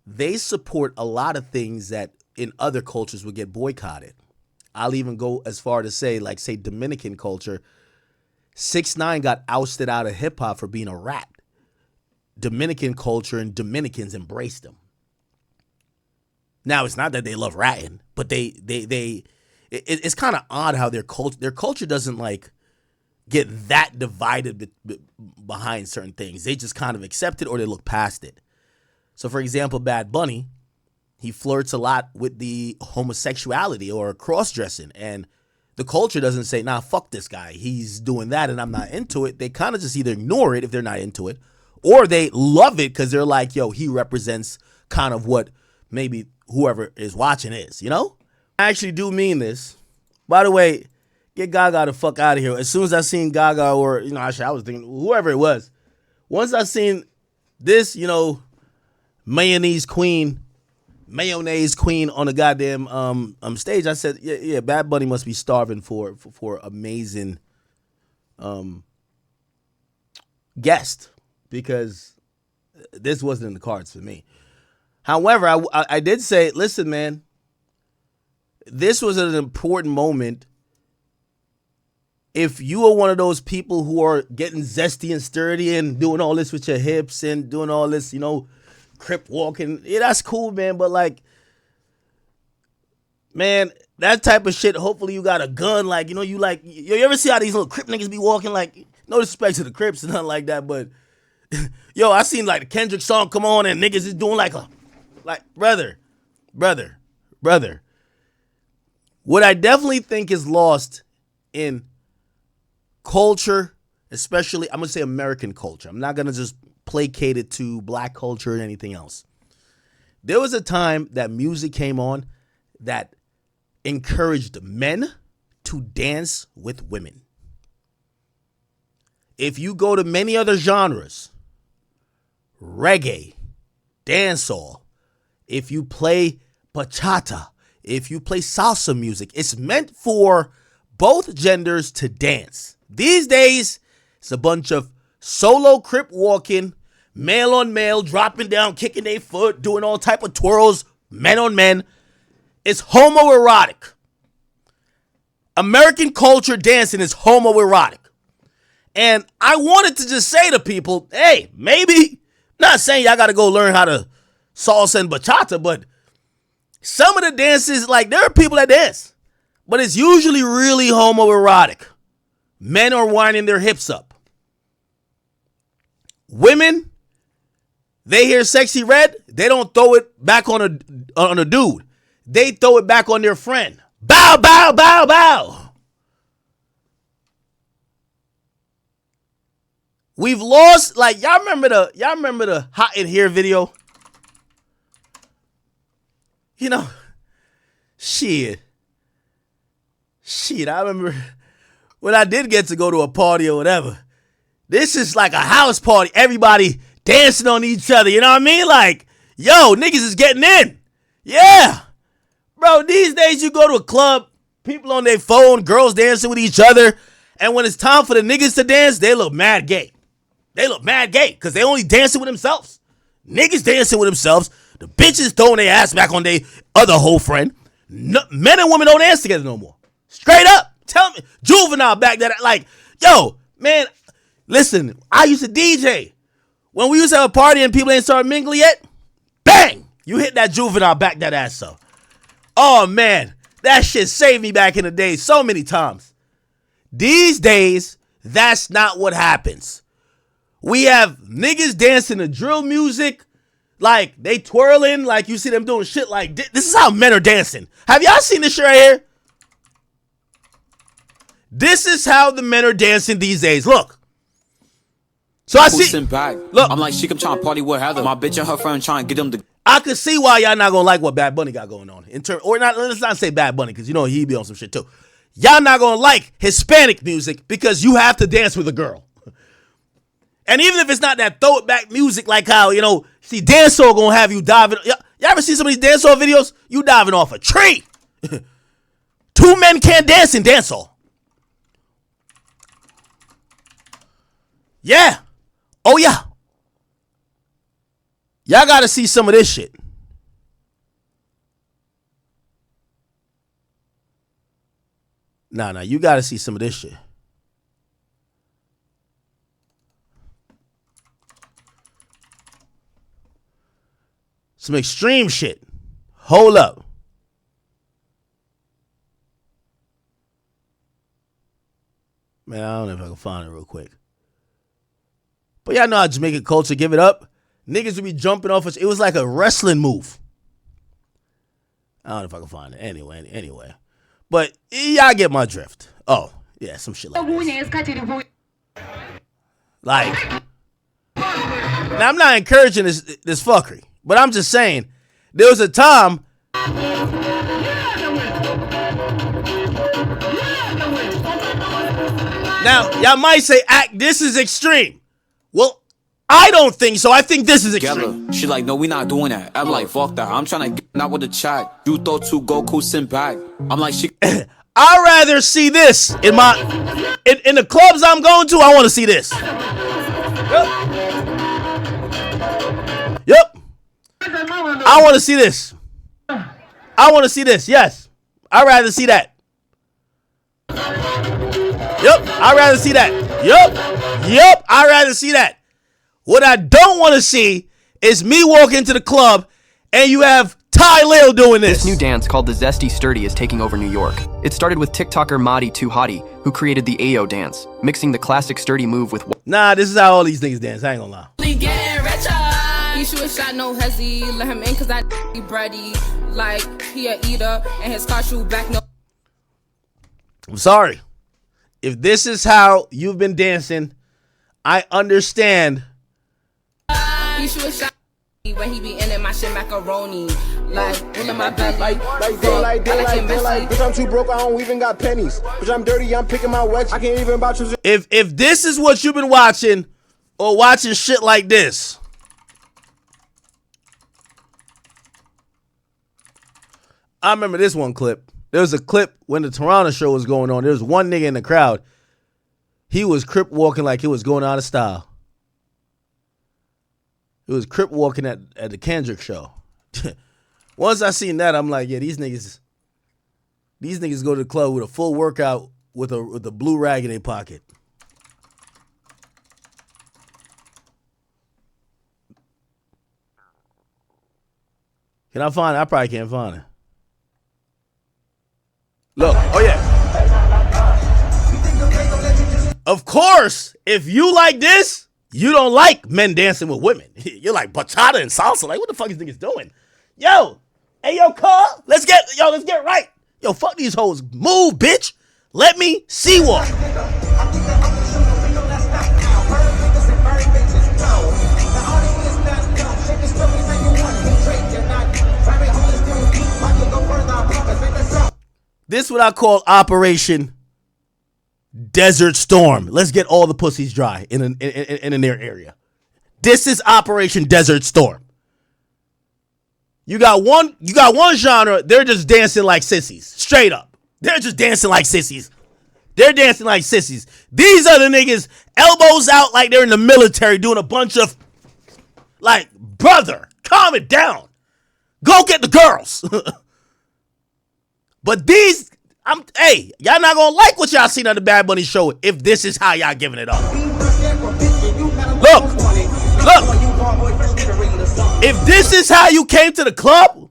they support a lot of things that in other cultures would get boycotted. I'll even go as far to say, like, say, Dominican culture. 6ix9ine got ousted out of hip-hop for being a rat. Dominican culture and Dominicans embraced him. Now, it's not that they love ratting, but it's kind of odd how their culture doesn't, like, get that divided behind certain things. They just kind of accept it or they look past it. So, for example, Bad Bunny, he flirts a lot with the homosexuality or cross-dressing, and the culture doesn't say, nah, fuck this guy, he's doing that and I'm not into it. They kind of just either ignore it if they're not into it, or they love it because they're like, yo, he represents kind of what maybe whoever is watching is, you know? I actually do mean this. By the way, get Gaga the fuck out of here. As soon as I seen Gaga, or, you know, actually I was thinking whoever it was, once I seen this, you know, mayonnaise queen on the goddamn stage, I said, yeah, Bad Bunny must be starving for amazing guest, because this wasn't in the cards for me. However, I did say, listen, man, this was an important moment. If you are one of those people who are getting zesty and sturdy and doing all this with your hips and doing all this, you know, crip walking, yeah, that's cool, man. But, like, man, that type of shit, hopefully you got a gun. Like, you know, you ever see how these little crip niggas be walking? Like, no disrespect to the Crips and nothing like that, but, yo, I seen, like, the Kendrick song come on and niggas is doing like brother. What I definitely think is lost in culture, especially, I'm going to say American culture. I'm not going to just placate it to black culture or anything else. There was a time that music came on that encouraged men to dance with women. If you go to many other genres, reggae, dancehall, if you play bachata, if you play salsa music, it's meant for both genders to dance. These days, it's a bunch of solo crip walking, male on male, dropping down, kicking their foot, doing all type of twirls, men on men. It's homoerotic. American culture dancing is homoerotic. And I wanted to just say to people, hey, maybe, not saying y'all got to go learn how to salsa and bachata, but some of the dances, like, there are people that dance, but it's usually really homoerotic. Men are winding their hips up. Women, they hear Sexy Red, they don't throw it back on a dude. They throw it back on their friend. Bow, bow, bow, bow. We've lost, like, y'all remember the Hot in Here video? You know, shit, I remember when I did get to go to a party or whatever. This is like a house party. Everybody dancing on each other. You know what I mean? Like, yo, niggas is getting in. Yeah. Bro, these days you go to a club, people on their phone, girls dancing with each other. And when it's time for the niggas to dance, they look mad gay. They look mad gay because they only dancing with themselves. Niggas dancing with themselves. The bitches throwing their ass back on their other whole friend. No, men and women don't dance together no more. Straight up. Tell me. Juvenile back there. Like, yo, man, listen, I used to DJ. When we used to have a party and people ain't started mingling yet, bang, you hit that Juvenile back that ass up. Oh, man, that shit saved me back in the day so many times. These days, that's not what happens. We have niggas dancing to drill music, like they twirling, like you see them doing shit like this. This is how men are dancing. Have y'all seen this shit right here? This is how the men are dancing these days. Look. So I see. Look. I'm like, she come trying to party with Heather. My bitch and her friend trying to get them to. I could see why y'all not gonna like what Bad Bunny got going on. Or not. Let's not say Bad Bunny because you know he be on some shit too. Y'all not gonna like Hispanic music because you have to dance with a girl. And even if it's not that throw it back music, like how, you know, see, dancehall gonna have you diving. Y'all ever see some of these dancehall videos? You diving off a tree. Two men can't dance in dancehall. Yeah. Oh, yeah. Y'all gotta see some of this shit. Nah, you gotta see some of this shit. Some extreme shit. Hold up. Man, I don't know if I can find it real quick. But y'all know how Jamaican culture, give it up. Niggas would be jumping off. It was like a wrestling move. I don't know if I can find it. Anyway. But y'all get my drift. Oh, yeah, some shit like this. Like, now I'm not encouraging this fuckery. But I'm just saying, there was a time. Now, y'all might say, this is extreme. Well, I don't think so. I think this is extreme. She like, no, we not doing that. I'm like, fuck that. I'm trying to get not with the chat. You thought to Goku sent back. I'm like, she. I'd rather see this in the clubs I'm going to. I want to see this. Yep. I want to see this. Yes. I'd rather see that. Yep. I'd rather see that. Yep. I'd rather see that. What I don't want to see is me walk into the club and you have Ty Lil doing this. This new dance called the Zesty Sturdy is taking over New York. It started with TikToker Mahdi 2 Hottie, who created the Ayo dance, mixing the classic sturdy move with. Nah, this is how all these niggas dance. I ain't gonna lie. He shoot a shot, no hezzy. Let him in cause I be bready. Like he a eater and his car shoe back no. I'm sorry. If this is how you've been dancing, I understand. He shoot a shot when he be in my shit macaroni. Like in my belly. Like daylight. Bitch, I'm too broke, I don't even got pennies. Bitch, I'm dirty, I'm picking my wax. I can't even buy you. If this is what you've been watching, or watching shit like this. I remember this one clip. There was a clip when the Toronto show was going on. There was one nigga in the crowd. He was crip walking like he was going out of style. He was crip walking at the Kendrick show. Once I seen that, I'm like, yeah, these niggas go to the club with a full workout with a blue rag in their pocket. Can I find it? I probably can't find it. Look, oh yeah. Of course, if you like this, you don't like men dancing with women. You're like bachata and salsa. Like, what the fuck is niggas doing? Yo, hey, yo, Carl, let's get right. Yo, fuck these hoes. Move, bitch. Let me see one. This is what I call Operation Desert Storm. Let's get all the pussies dry in their area. This is Operation Desert Storm. You got one genre, they're just dancing like sissies. Straight up. They're just dancing like sissies. They're dancing like sissies. These other niggas, elbows out like they're in the military doing a bunch of, like, brother, calm it down. Go get the girls. But these, y'all not gonna like what y'all seen on the Bad Bunny show if this is how y'all giving it up. Look. If this is how you came to the club,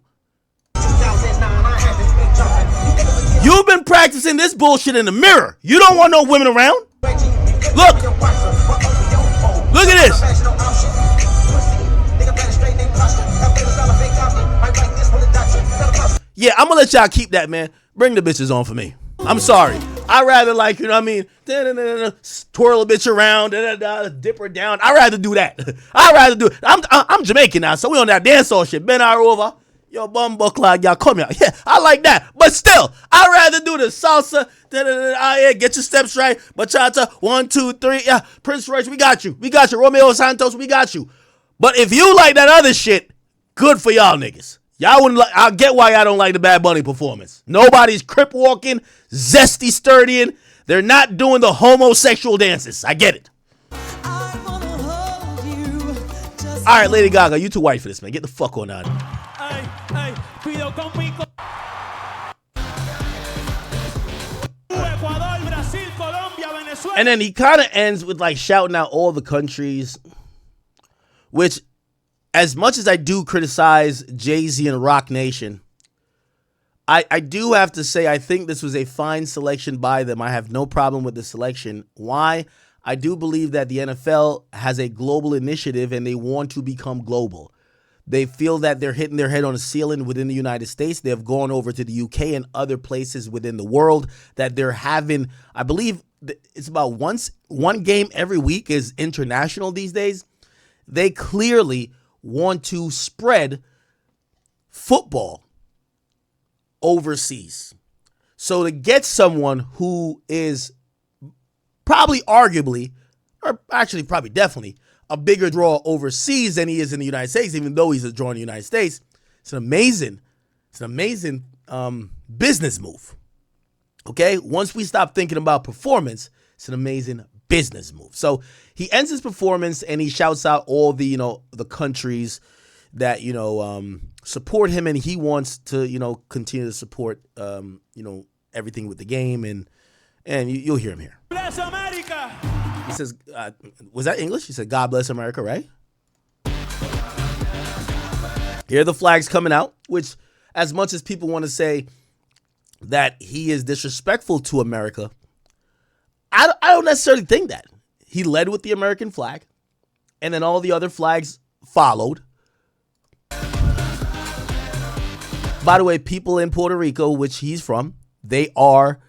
you've been practicing this bullshit in the mirror. You don't want no women around. Look at this. Yeah, I'm gonna let y'all keep that, man. Bring the bitches on for me. I'm sorry. I'd rather, like, you know what I mean, twirl a bitch around, dip her down. I'd rather do that. I'd rather do it. I'm Jamaican now, so we on that dancehall shit. Bend her over. Yo, bum buckler, y'all come here. Yeah, I like that. But still, I'd rather do the salsa. Yeah, get your steps right. Bachata, 1, 2, 3. Yeah, Prince Royce, we got you. We got you. Romeo Santos, we got you. But if you like that other shit, good for y'all niggas. Y'all wouldn't like. I get why y'all don't like the Bad Bunny performance. Nobody's crip walking, zesty sturdying. They're not doing the homosexual dances. I get it. All right, Lady Gaga, you too white for this, man. Get the fuck on out of here. And then he kind of ends with, like, shouting out all the countries, which, as much as I do criticize Jay-Z and Rock Nation, I do have to say I think this was a fine selection by them. I have no problem with the selection. Why? I do believe that the NFL has a global initiative and they want to become global. They feel that they're hitting their head on a ceiling within the United States. They have gone over to the UK and other places within the world that they're having, I believe it's about one game every week is international these days. They clearly want to spread football overseas. So to get someone who is probably arguably, or actually probably definitely, a bigger draw overseas than he is in the United States, even though he's a draw in the United States, it's an amazing business move. Okay? Once we stop thinking about performance, it's an amazing business move. So he ends his performance and he shouts out all the, the countries that, support him, and he wants to, continue to support, everything with the game, and you'll hear him here. Bless America. He says, was that English? He said, God bless America, right? Here are the flags coming out, which, as much as people want to say that he is disrespectful to America, I don't necessarily think that. He led with the American flag, and then all the other flags followed. By the way, people in Puerto Rico, which he's from, they are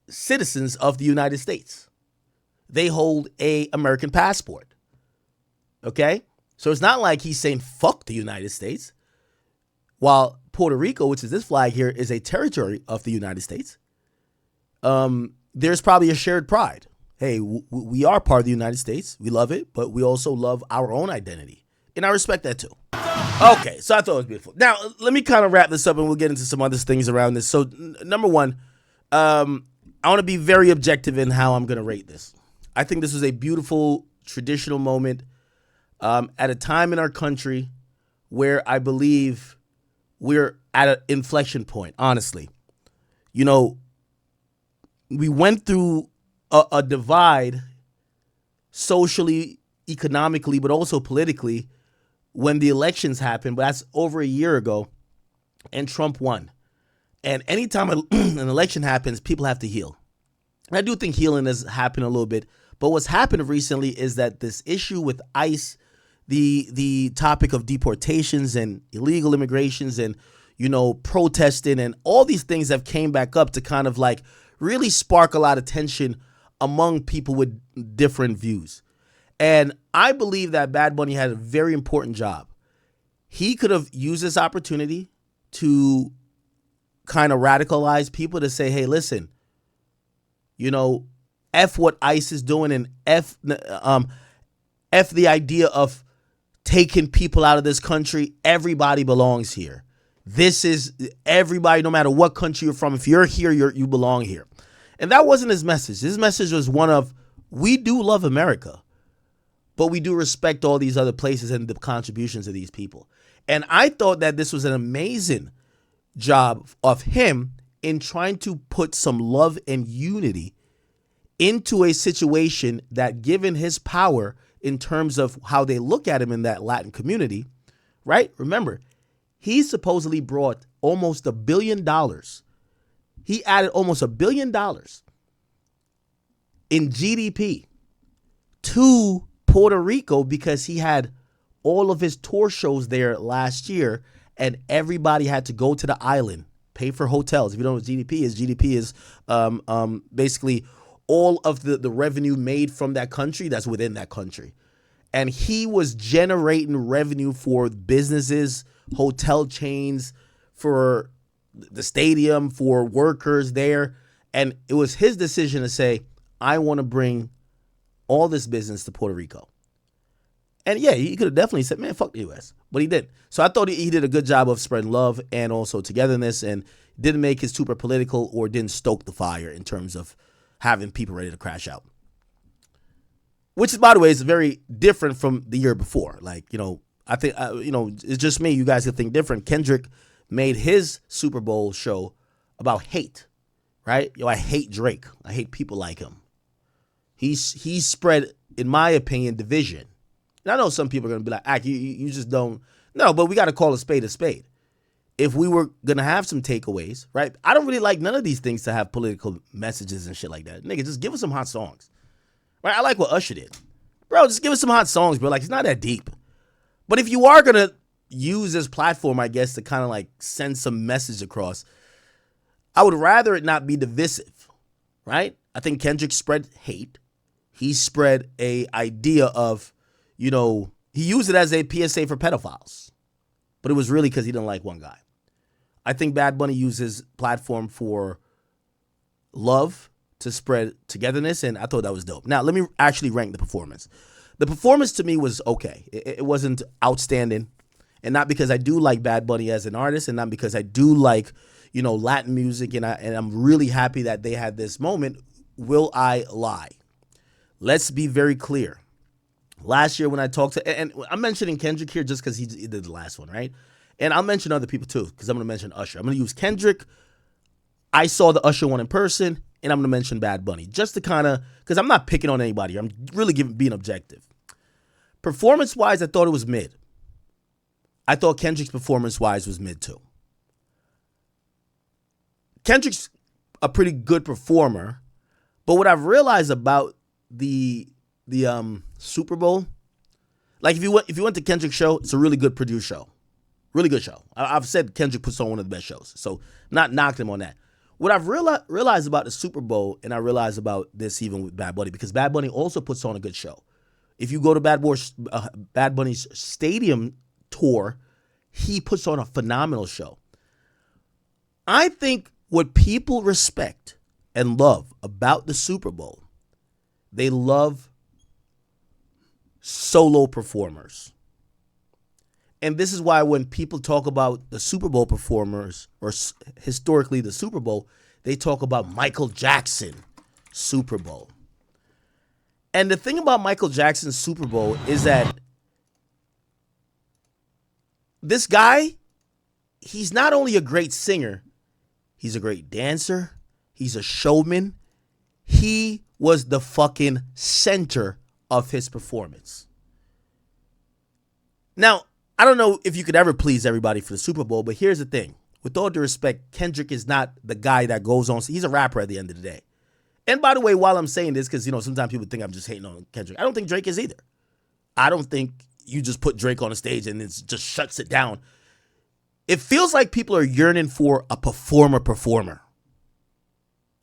citizens of the United States. They hold a American passport. Okay? So it's not like he's saying fuck the United States. While Puerto Rico, which is this flag here, is a territory of the United States. There's probably a shared pride. Hey, we are part of the United States. We love it, but we also love our own identity. And I respect that too. Okay, so I thought it was beautiful. Now, let me kind of wrap this up and we'll get into some other things around this. So, number one, I want to be very objective in how I'm going to rate this. I think this was a beautiful, traditional moment at a time in our country where I believe we're at an inflection point, honestly. We went through a divide socially, economically, but also politically when the elections happened, but that's over a year ago, and Trump won. And anytime an election happens, people have to heal. And I do think healing has happened a little bit, but what's happened recently is that this issue with ICE, the topic of deportations and illegal immigrations and, protesting and all these things have came back up to kind of like really spark a lot of tension among people with different views. And I believe that Bad Bunny had a very important job. He could have used this opportunity to kind of radicalize people to say, hey, listen, you know, F what ICE is doing and F the idea of taking people out of this country. Everybody belongs here. This is everybody, no matter what country you're from. If you're here, you belong here. And that wasn't his message. His message was one of, we do love America, but we do respect all these other places and the contributions of these people. And I thought that this was an amazing job of him in trying to put some love and unity into a situation that, given his power in terms of how they look at him in that Latin community, right? Remember, he supposedly brought almost $1 billion. He added almost $1 billion in GDP to Puerto Rico because he had all of his tour shows there last year, and everybody had to go to the island, pay for hotels. If you don't know what GDP is basically all of the revenue made from that country that's within that country. And he was generating revenue for businesses, hotel chains, for the stadium, for workers there. And it was his decision to say, I want to bring all this business to Puerto Rico. And yeah, he could have definitely said, man, fuck the U.S. But he didn't. So I thought he did a good job of spreading love and also togetherness, and didn't make it super political or didn't stoke the fire in terms of having people ready to crash out. Which, by the way, is very different from the year before. Like, you know, I think, you know, it's just me. You guys could think different. Kendrick made his Super Bowl show about hate, right? Yo, I hate Drake. I hate people like him. He's spread, in my opinion, division. And I know some people are going to be like, you just don't. No, but we got to call a spade a spade. If we were going to have some takeaways, right? I don't really like none of these things to have political messages and shit like that. Nigga, just give us some hot songs. Right? I like what Usher did. Bro, just give us some hot songs, bro. Like, it's not that deep. But if you are going to use this platform, I guess, to kind of like send some message across, I would rather it not be divisive, right? I think Kendrick spread hate. He spread a idea of, you know, he used it as a PSA for pedophiles. But it was really because he didn't like one guy. I think Bad Bunny used his platform for love, to spread togetherness, and I thought that was dope. Now, let me actually rank the performance. The performance to me was okay. It wasn't outstanding, and not because I do like Bad Bunny as an artist, and not because I do like, you know, Latin music, and I'm really happy that they had this moment. Will I lie? Let's be very clear. Last year when I talked to, and I'm mentioning Kendrick here just because he did the last one, right? And I'll mention other people too, because I'm going to mention Usher. I'm going to use Kendrick. I saw the Usher one in person. And I'm going to mention Bad Bunny just to kind of, because I'm not picking on anybody. I'm really being objective. Performance-wise, I thought it was mid. I thought Kendrick's performance-wise was mid too. Kendrick's a pretty good performer, but what I've realized about the Super Bowl, like if you went to Kendrick's show, it's a really good produced show. Really good show. I've said Kendrick puts on one of the best shows, so I'm not knocking him on that. What I've realized about the Super Bowl, and I realized about this even with Bad Bunny, because Bad Bunny also puts on a good show. If you go to Bad Bunny's stadium tour, he puts on a phenomenal show. I think what people respect and love about the Super Bowl, they love solo performers. And this is why when people talk about the Super Bowl performers, or historically the Super Bowl, they talk about Michael Jackson Super Bowl. And the thing about Michael Jackson's Super Bowl is that this guy, he's not only a great singer, he's a great dancer, he's a showman. He was the fucking center of his performance. Now, I don't know if you could ever please everybody for the Super Bowl, but here's the thing. With all due respect, Kendrick is not the guy that goes on. He's a rapper at the end of the day. And by the way, while I'm saying this, because, you know, sometimes people think I'm just hating on Kendrick, I don't think Drake is either. I don't think you just put Drake on a stage and it just shuts it down. It feels like people are yearning for a performer.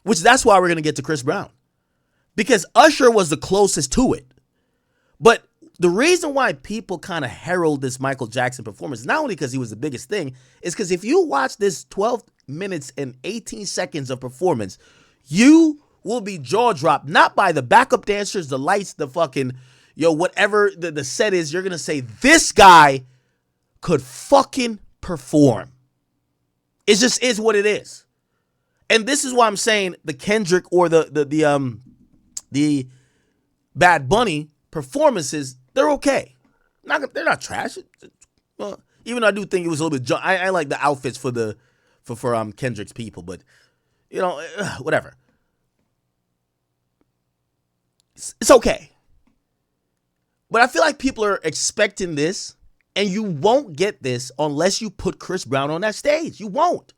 Which that's why we're going to get to Chris Brown. Because Usher was the closest to it. But the reason why people kind of herald this Michael Jackson performance, not only because he was the biggest thing, is because if you watch this 12 minutes and 18 seconds of performance, you will be jaw-dropped, not by the backup dancers, the lights, the fucking, whatever the set is. You're going to say, this guy could fucking perform. It just is what it is. And this is why I'm saying the Kendrick or the Bad Bunny performances, they're okay. They're not trash. Well, even though I do think it was a little bit. I like the outfits for Kendrick's people, but whatever. It's okay. But I feel like people are expecting this, and you won't get this unless you put Chris Brown on that stage. You won't.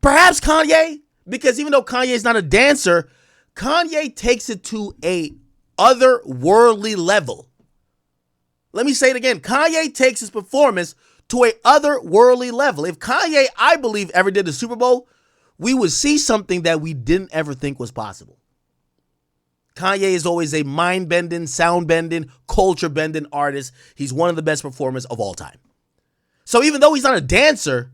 Perhaps Kanye, because even though Kanye is not a dancer, Kanye takes it to a otherworldly level. Let me say it again. Kanye takes his performance to a otherworldly level. If Kanye, I believe, ever did the Super Bowl, we would see something that we didn't ever think was possible. Kanye is always a mind-bending, sound-bending, culture-bending artist. He's one of the best performers of all time. So even though he's not a dancer,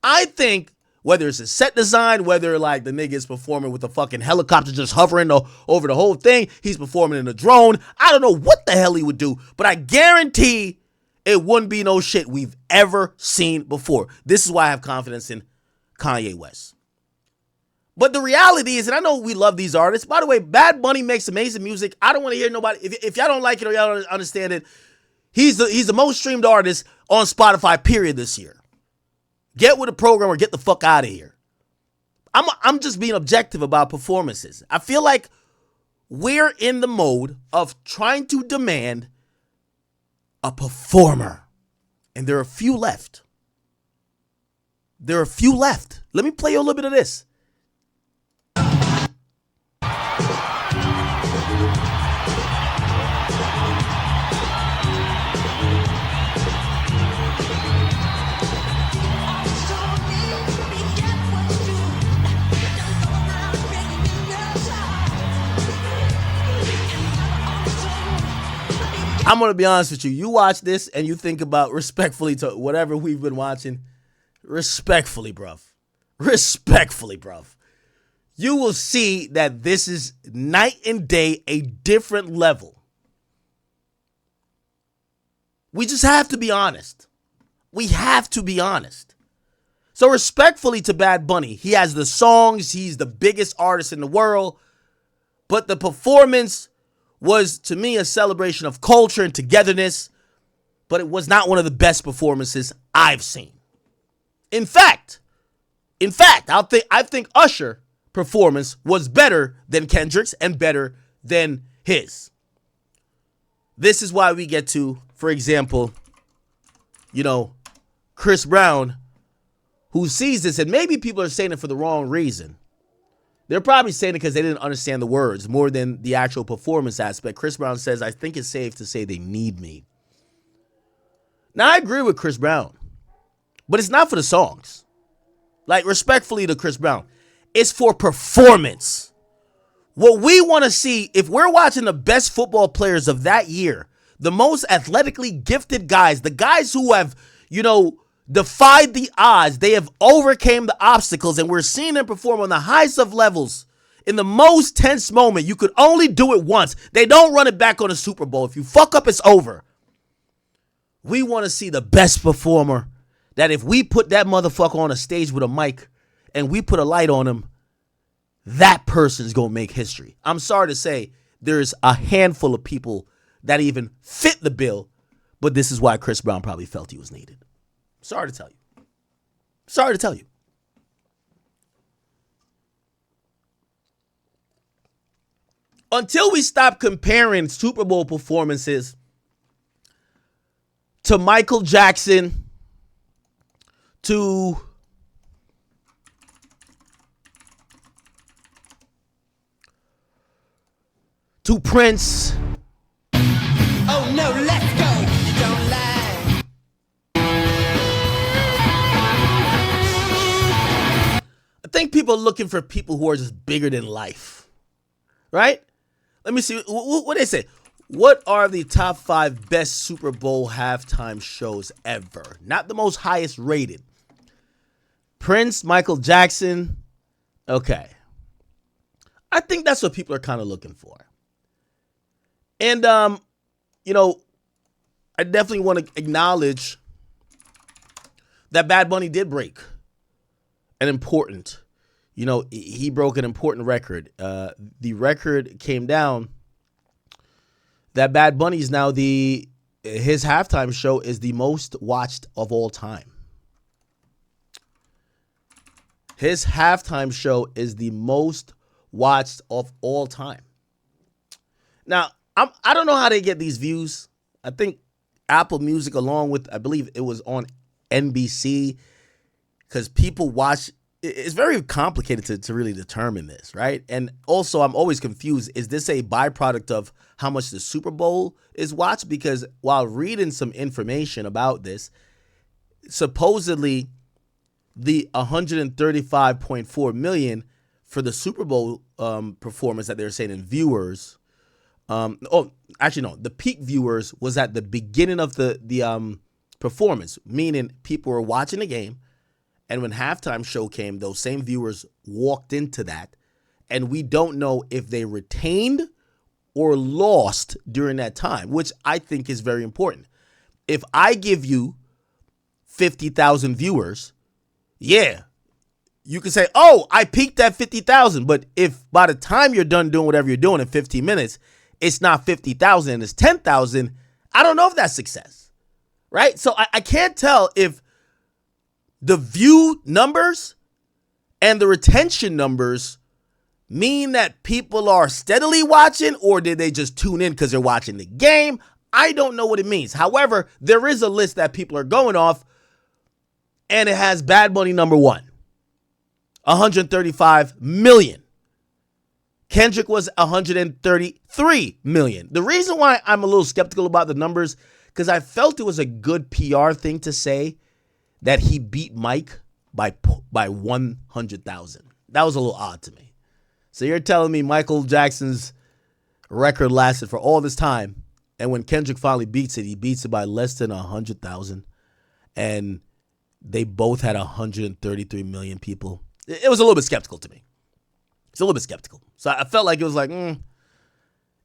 I think whether it's a set design, whether like the nigga is performing with a fucking helicopter just hovering over the whole thing, he's performing in a drone. I don't know what the hell he would do, but I guarantee it wouldn't be no shit we've ever seen before. This is why I have confidence in Kanye West. But the reality is, and I know we love these artists. By the way, Bad Bunny makes amazing music. I don't want to hear nobody. If y'all don't like it or y'all don't understand it, he's the most streamed artist on Spotify, period, this year. Get with the program or get the fuck out of here. I'm just being objective about performances. I feel like we're in the mode of trying to demand a performer. And there are a few left. Let me play you a little bit of this. I'm going to be honest with you. You watch this and you think about respectfully to whatever we've been watching. Respectfully, bruv. You will see that this is night and day, a different level. We just have to be honest. So respectfully to Bad Bunny, he has the songs. He's the biggest artist in the world. But the performance was, to me, a celebration of culture and togetherness, but it was not one of the best performances I've seen. In fact, I think Usher's performance was better than Kendrick's and better than his. This is why we get to, for example, Chris Brown, who sees this, and maybe people are saying it for the wrong reason. They're probably saying it because they didn't understand the words more than the actual performance aspect. Chris Brown says, I think it's safe to say they need me. Now, I agree with Chris Brown, but it's not for the songs. Like, respectfully to Chris Brown, it's for performance. What we want to see, if we're watching the best football players of that year, the most athletically gifted guys, the guys who have, defied the odds. They have overcame the obstacles, and we're seeing them perform on the highest of levels in the most tense moment. You could only do it once. They don't run it back on a Super Bowl. If you fuck up, it's over. We want to see the best performer that if we put that motherfucker on a stage with a mic and we put a light on him, that person's going to make history. I'm sorry to say there's a handful of people that even fit the bill, but this is why Chris Brown probably felt he was needed. Sorry to tell you. Until we stop comparing Super Bowl performances to Michael Jackson, to Prince. Oh no, let's go. You don't lie. I think people are looking for people who are just bigger than life, right? Let me see what they say. What are the top 5 best Super Bowl halftime shows ever? Not the most highest rated. Prince, Michael Jackson. Okay. I think that's what people are kind of looking for. And, you know, I definitely want to acknowledge that Bad Bunny did break an important, you know, he broke an important record. The record came down that Bad Bunny is now his halftime show is the most watched of all time. His halftime show is the most watched of all time. Now, I don't know how they get these views. I think Apple Music, along with, I believe it was on NBC, because people watch. It's very complicated to really determine this, right? And also, I'm always confused. Is this a byproduct of how much the Super Bowl is watched? Because while reading some information about this, supposedly the 135.4 million for the Super Bowl performance that they're saying in viewers. Actually, no. The peak viewers was at the beginning of the performance, meaning people were watching the game, and when halftime show came, those same viewers walked into that, and we don't know if they retained or lost during that time, which I think is very important. If I give you 50,000 viewers, yeah, you can say, oh, I peaked at 50,000. But if by the time you're done doing whatever you're doing in 15 minutes, it's not 50,000 and it's 10,000, I don't know if that's success, right? So I can't tell if the view numbers and the retention numbers mean that people are steadily watching, or did they just tune in because they're watching the game? I don't know what it means. However, there is a list that people are going off, and it has Bad Bunny number 1, 135 million. Kendrick was 133 million. The reason why I'm a little skeptical about the numbers, because I felt it was a good PR thing to say that he beat Mike by 100,000. That was a little odd to me. So you're telling me Michael Jackson's record lasted for all this time, and when Kendrick finally beats it, he beats it by less than 100,000, and they both had 133 million people. It was a little bit skeptical to me. It's a little bit skeptical. So I felt like it was like,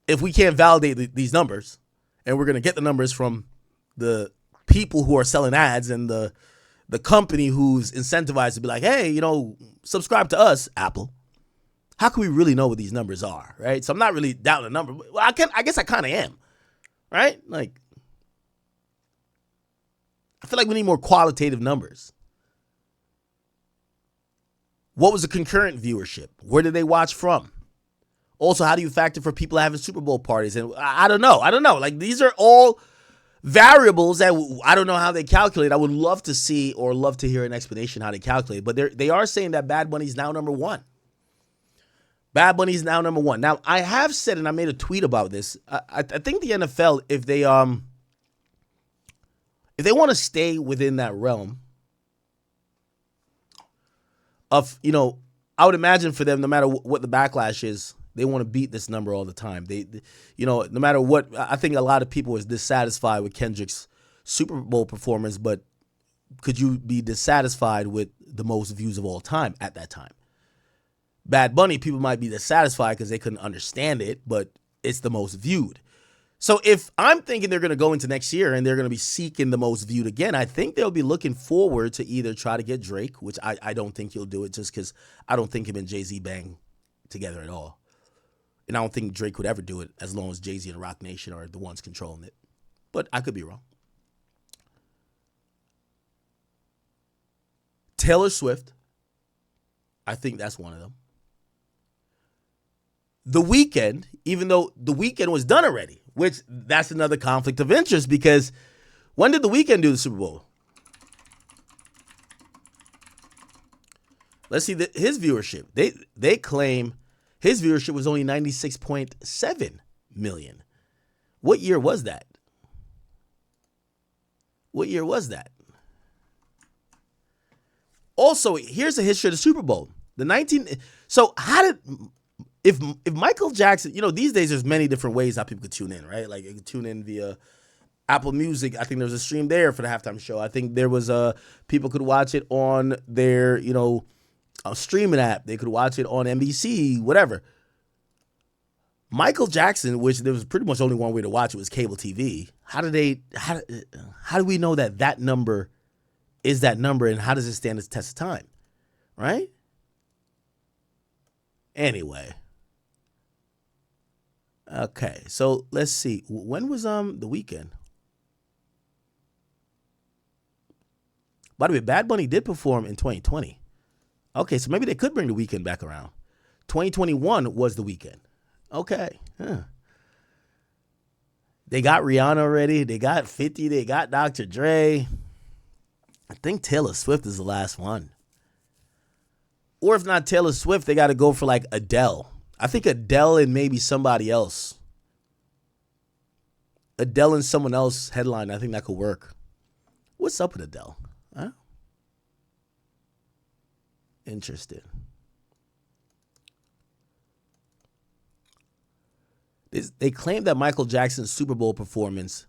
if we can't validate these numbers, and we're going to get the numbers from the people who are selling ads and the company who's incentivized to be like, hey, you know, subscribe to us, Apple. How can we really know what these numbers are, right? So I'm not really doubting the number. Well, I guess I kind of am, right? Like, I feel like we need more qualitative numbers. What was the concurrent viewership? Where did they watch from? Also, how do you factor for people having Super Bowl parties? And I don't know. Like, these are all variables that I don't know how they calculate. I would love to see or love to hear an explanation how they calculate. But they are saying that Bad Bunny is now number 1. Bad Bunny is now number 1. Now, I have said, and I made a tweet about this, I think the NFL, if they want to stay within that realm of, you know, I would imagine for them, no matter what the backlash is, they want to beat this number all the time. They, you know, no matter what, I think a lot of people was dissatisfied with Kendrick's Super Bowl performance, but could you be dissatisfied with the most views of all time at that time? Bad Bunny, people might be dissatisfied because they couldn't understand it, but it's the most viewed. So if I'm thinking they're going to go into next year and they're going to be seeking the most viewed again, I think they'll be looking forward to either try to get Drake, which I don't think he'll do it just because I don't think him and Jay-Z bang together at all. And I don't think Drake would ever do it as long as Jay-Z and Roc Nation are the ones controlling it. But I could be wrong. Taylor Swift, I think that's one of them. The Weeknd, even though The Weeknd was done already, which that's another conflict of interest because when did The Weeknd do the Super Bowl? Let's see his viewership. They claim his viewership was only 96.7 million. What year was that? Also, here's the history of the Super Bowl. If Michael Jackson, you know, these days there's many different ways how people could tune in, right? Like you could tune in via Apple Music, I think there was a stream there for the halftime show. I think there was people could watch it on their, streaming app. They could watch it on NBC, whatever. Michael Jackson, which there was pretty much only one way to watch it, was cable TV. How do we know that number is that number, and how does it stand the test of time? Right? Anyway. Okay, so let's see. When was the weekend? By the way, Bad Bunny did perform in 2020. Okay, so maybe they could bring the weekend back around. 2021 was the weekend. Okay. Huh. They got Rihanna already. They got 50. They got Dr. Dre. I think Taylor Swift is the last one. Or if not Taylor Swift, they got to go for like Adele. I think Adele and maybe somebody else. Adele and someone else headline. I think that could work. What's up with Adele? Huh? Interesting. They claim that Michael Jackson's Super Bowl performance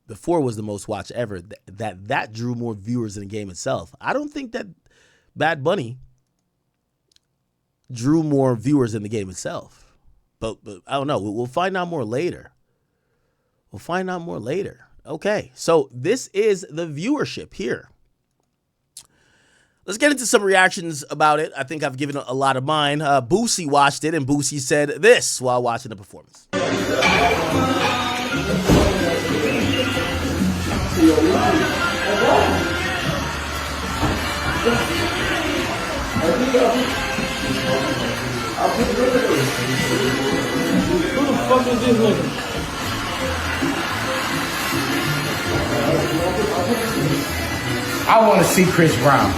before was the most watched ever. That drew more viewers than the game itself. I don't think that Bad Bunny drew more viewers than the game itself. But I don't know. We'll find out more later. Okay, so this is the viewership here. Let's get into some reactions about it. I think I've given a lot of mine. Boosie watched it, and Boosie said this while watching the performance. Who the fuck is this nigga? I want to see Chris Brown.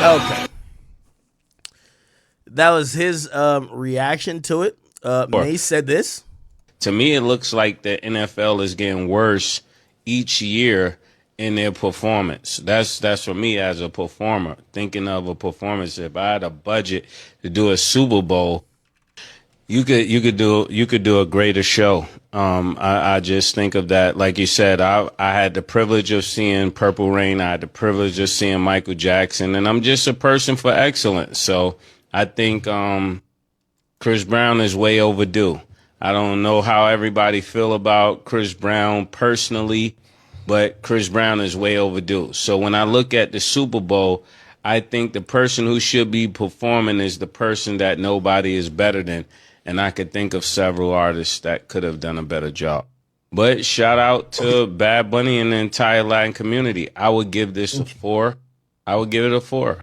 Okay. That was his reaction to it. Mace said this. To me, it looks like the NFL is getting worse each year in their performance. That's for me as a performer. Thinking of a performance, if I had a budget to do a Super Bowl, you could do a greater show. I just think of that. Like you said, I had the privilege of seeing Purple Rain. I had the privilege of seeing Michael Jackson, and I'm just a person for excellence. So I think Chris Brown is way overdue. I don't know how everybody feel about Chris Brown personally, but Chris Brown is way overdue. So when I look at the Super Bowl, I think the person who should be performing is the person that nobody is better than. And I could think of several artists that could have done a better job. But shout out to Bad Bunny and the entire Latin community. I would give this a 4. I would give it a 4.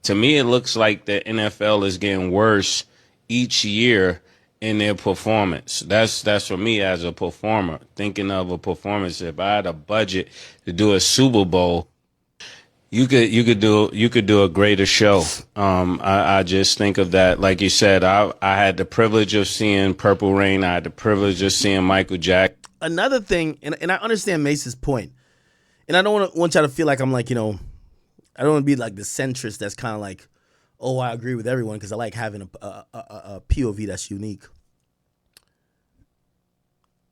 To me, it looks like the NFL is getting worse each year in their performance. That's for me as a performer. Thinking of a performance, if I had a budget to do a Super Bowl, you could do a greater show. I just think of that. Like you said, I had the privilege of seeing Purple Rain. I had the privilege of seeing Michael Jackson. Another thing, and I understand Mace's point, and I don't want y'all to feel like I'm like, I don't want to be like the centrist that's kind of like, oh, I agree with everyone, because I like having a POV that's unique.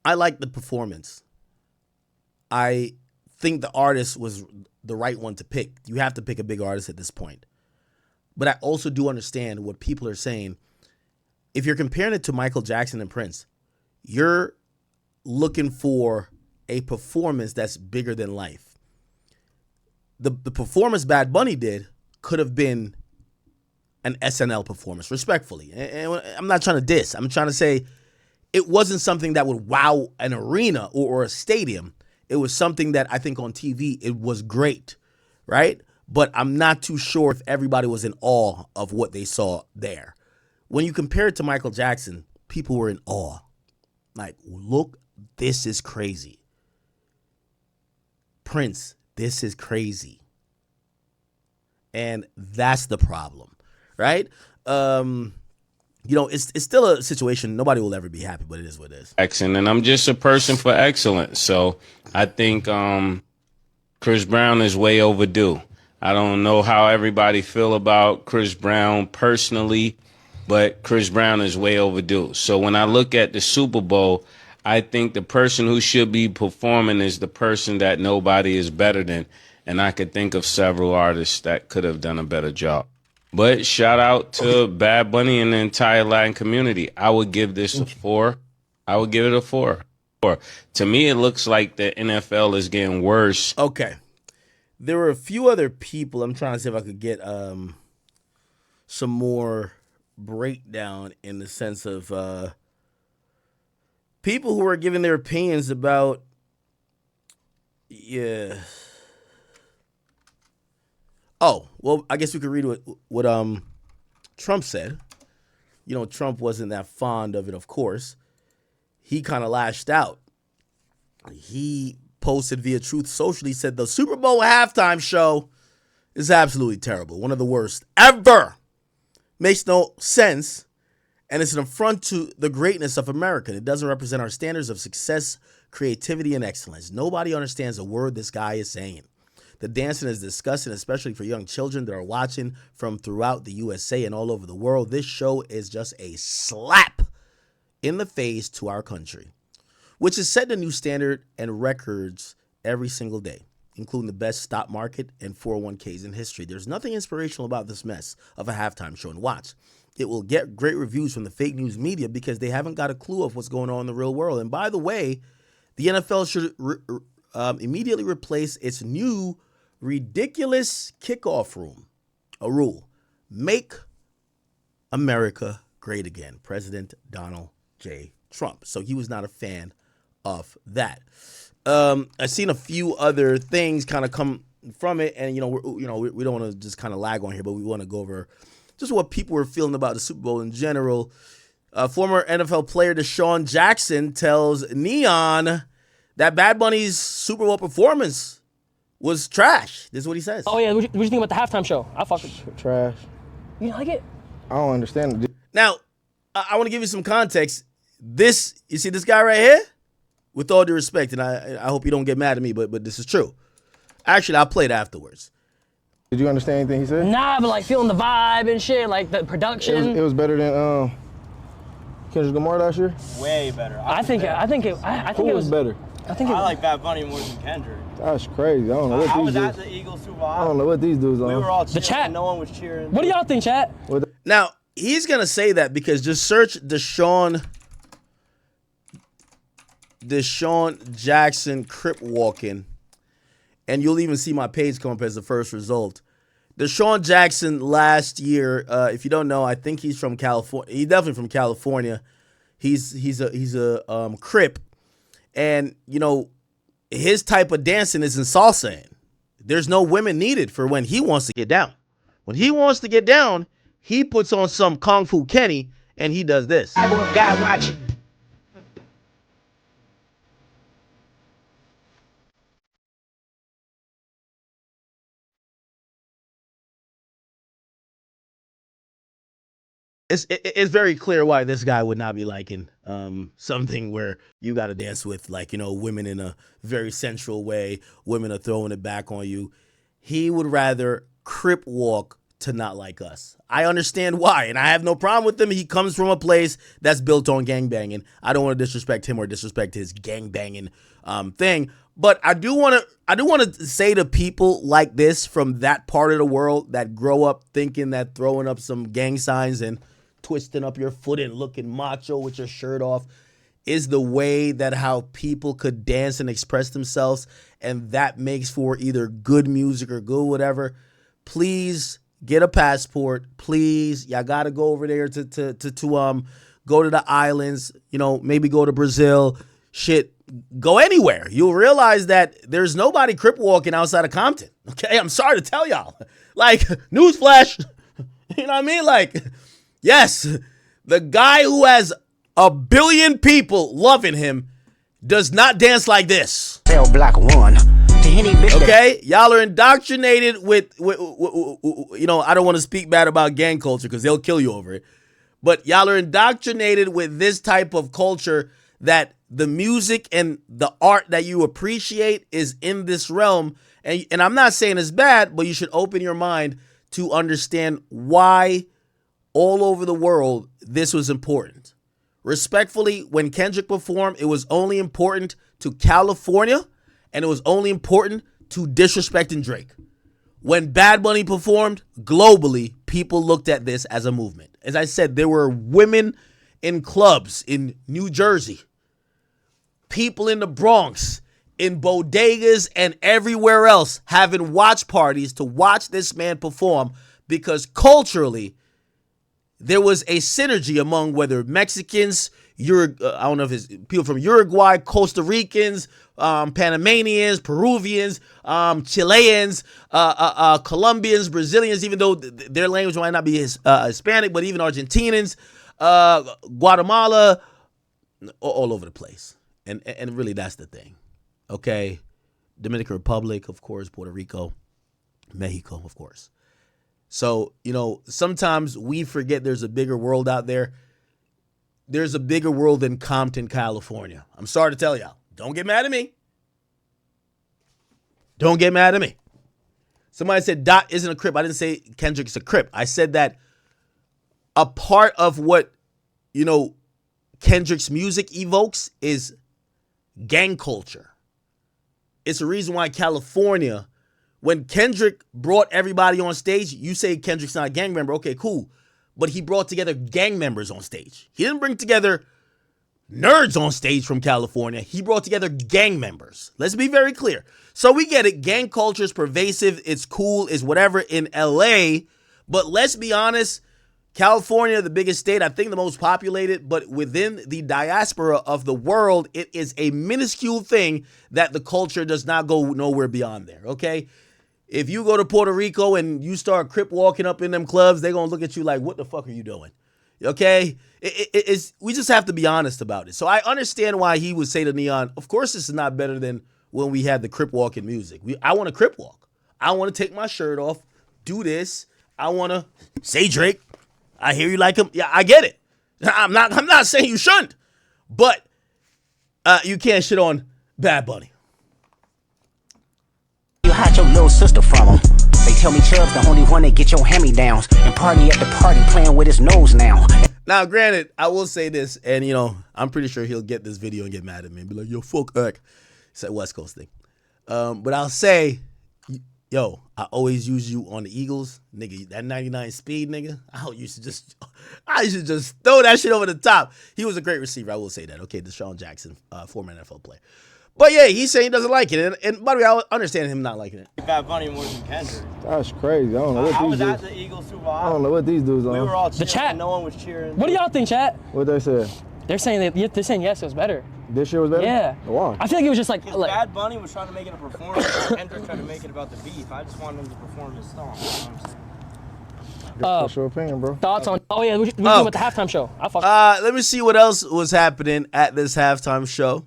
I like the performance. I think the artist was the right one to pick. You have to pick a big artist at this point. But I also do understand what people are saying. If you're comparing it to Michael Jackson and Prince, you're looking for a performance that's bigger than life. The performance Bad Bunny did could have been an SNL performance, respectfully. And I'm not trying to diss. I'm trying to say it wasn't something that would wow an arena or a stadium. It was something that I think on TV, it was great, right? But I'm not too sure if everybody was in awe of what they saw there. When you compare it to Michael Jackson, people were in awe. Like, look, this is crazy. Prince, this is crazy. And that's the problem, right? It's still a situation. Nobody will ever be happy, but it is what it is. And I'm just a person for excellence. So I think Chris Brown is way overdue. I don't know how everybody feel about Chris Brown personally, but Chris Brown is way overdue. So when I look at the Super Bowl, I think the person who should be performing is the person that nobody is better than. And I could think of several artists that could have done a better job. But shout out to Bad Bunny and the entire Latin community. I would give this a 4. I would give it a 4. To me, it looks like the NFL is getting worse. Okay. There were a few other people. I'm trying to see if I could get some more breakdown in the sense of people who are giving their opinions about, yeah. Oh, well, I guess we could read what Trump said. You know, Trump wasn't that fond of it, of course. He kind of lashed out. He posted via Truth Social. He said, the Super Bowl halftime show is absolutely terrible. One of the worst ever. Makes no sense. And it's an affront to the greatness of America. It doesn't represent our standards of success, creativity, and excellence. Nobody understands a word this guy is saying. The dancing is disgusting, especially for young children that are watching from throughout the USA and all over the world. This show is just a slap in the face to our country, which is setting a new standard and records every single day, including the best stock market and 401ks in history. There's nothing inspirational about this mess of a halftime show. And watch, it will get great reviews from the fake news media because they haven't got a clue of what's going on in the real world. And by the way, the NFL should immediately replace its new ridiculous kickoff rule. Make America great again. President Donald J. Trump. So he was not a fan of that. I've seen a few other things kind of come from it, and we don't want to just kind of lag on here, but we want to go over just what people were feeling about the Super Bowl in general. Former NFL player Deshaun Jackson tells Neon that Bad Bunny's Super Bowl performance was trash. This is what he says. Oh yeah, what do you think about the halftime show? I fucking trash. You didn't like it? I don't understand it. Now, I want to give you some context. You see this guy right here? With all due respect, and I hope you don't get mad at me, but this is true. Actually, I'll play it afterwards. Did you understand anything he said? Nah, but like feeling the vibe and shit, like the production. It was better than Kendrick Lamar last year. Way better. I think it was better. I like Bad Bunny more than Kendrick. That's crazy. I don't know what these dudes. I was at the Eagles Super Bowl. I don't know what these dudes are. We were all cheering. The chat. No one was cheering. What do y'all think, chat? Now, he's going to say that because just search Deshaun Jackson Crip walking, and you'll even see my page come up as the first result. Deshaun Jackson last year, if you don't know, I think he's from California. He's definitely from California. He's a Crip, and his type of dancing isn't salsa. There's no women needed for when he wants to get down. When he wants to get down, he puts on some Kung Fu Kenny and he does this. God watching. It's very clear why this guy would not be liking something where you got to dance with women in a very sensual way. Women are throwing it back on you. He would rather Crip walk to not like us. I understand why, and I have no problem with him. He comes from a place that's built on gangbanging. I don't want to disrespect him or disrespect his gangbanging thing, but I do want to say to people like this from that part of the world that grow up thinking that throwing up some gang signs and twisting up your foot and looking macho with your shirt off is the way that how people could dance and express themselves, and that makes for either good music or good whatever. Please get a passport. Please, y'all gotta go over there to go to the islands. Maybe go to Brazil. Shit, go anywhere. You'll realize that there's nobody Crip walking outside of Compton. Okay, I'm sorry to tell y'all. Like, newsflash. You know what I mean? Like, yes, the guy who has 1 billion people loving him does not dance like this. Tell Black One. Okay, y'all are indoctrinated with I don't want to speak bad about gang culture because they'll kill you over it. But y'all are indoctrinated with this type of culture that the music and the art that you appreciate is in this realm. And I'm not saying it's bad, but you should open your mind to understand why all over the world, this was important. Respectfully, when Kendrick performed, it was only important to California, and it was only important to disrespecting Drake. When Bad Bunny performed, globally, people looked at this as a movement. As I said, there were women in clubs in New Jersey, people in the Bronx, in bodegas, and everywhere else having watch parties to watch this man perform because culturally, there was a synergy among whether Mexicans, I don't know if it's people from Uruguay, Costa Ricans, Panamanians, Peruvians, Chileans, Colombians, Brazilians, even though their language might not be Hispanic, but even Argentinians, Guatemala, all over the place. And really, that's the thing. Okay? Dominican Republic, of course, Puerto Rico, Mexico, of course. So, sometimes we forget there's a bigger world out there. There's a bigger world than Compton, California. I'm sorry to tell y'all. Don't get mad at me. Don't get mad at me. Somebody said Dot isn't a Crip. I didn't say Kendrick's a Crip. I said that a part of what, Kendrick's music evokes is gang culture. It's a reason why California, when Kendrick brought everybody on stage, you say Kendrick's not a gang member. Okay, cool. But he brought together gang members on stage. He didn't bring together nerds on stage from California. He brought together gang members. Let's be very clear. So we get it. Gang culture is pervasive. It's cool. It's whatever in LA. But let's be honest. California, the biggest state, I think the most populated, but within the diaspora of the world, it is a minuscule thing that the culture does not go nowhere beyond there, okay? If you go to Puerto Rico and you start Crip walking up in them clubs, they're going to look at you like, what the fuck are you doing? Okay? We just have to be honest about it. So I understand why he would say to Neon, of course this is not better than when we had the Crip walking music. I want to Crip walk. I want to take my shirt off, do this. I want to say Drake. I hear you like him. Yeah, I get it. I'm not saying you shouldn't, but you can't shit on Bad Bunny. You hide your little sister from him. They tell me Chubb's the only one that get your hand-me-downs and party at the party playing with his nose now. Now, granted, I will say this, and I'm pretty sure he'll get this video and get mad at me and be like, yo, fuck Ek. It's a West Coast thing. But I'll say, yo, I always use you on the Eagles, nigga. That 99 speed, nigga. I used to just throw that shit over the top. He was a great receiver. I will say that. Okay, Deshaun Jackson, former NFL player. But yeah, he's saying he doesn't like it, and by the way, I understand him not liking it. Bad Bunny more than Kendrick. That's crazy. I don't know what I these was dudes. at the Eagles Super Bowl. I don't know what these dudes are. We were all cheering. The chat. No one was cheering. What do y'all think, chat? What they said? They're saying yes, it was better. This year was better? Yeah. Why? I feel like it was just like Bad Bunny was trying to make it a performance. Kendrick tried to make it about the beef. I just wanted him to perform his song. You know what I'm saying? What's your opinion, bro? Thoughts on? Oh yeah, we doing with the halftime show. Let me see what else was happening at this halftime show.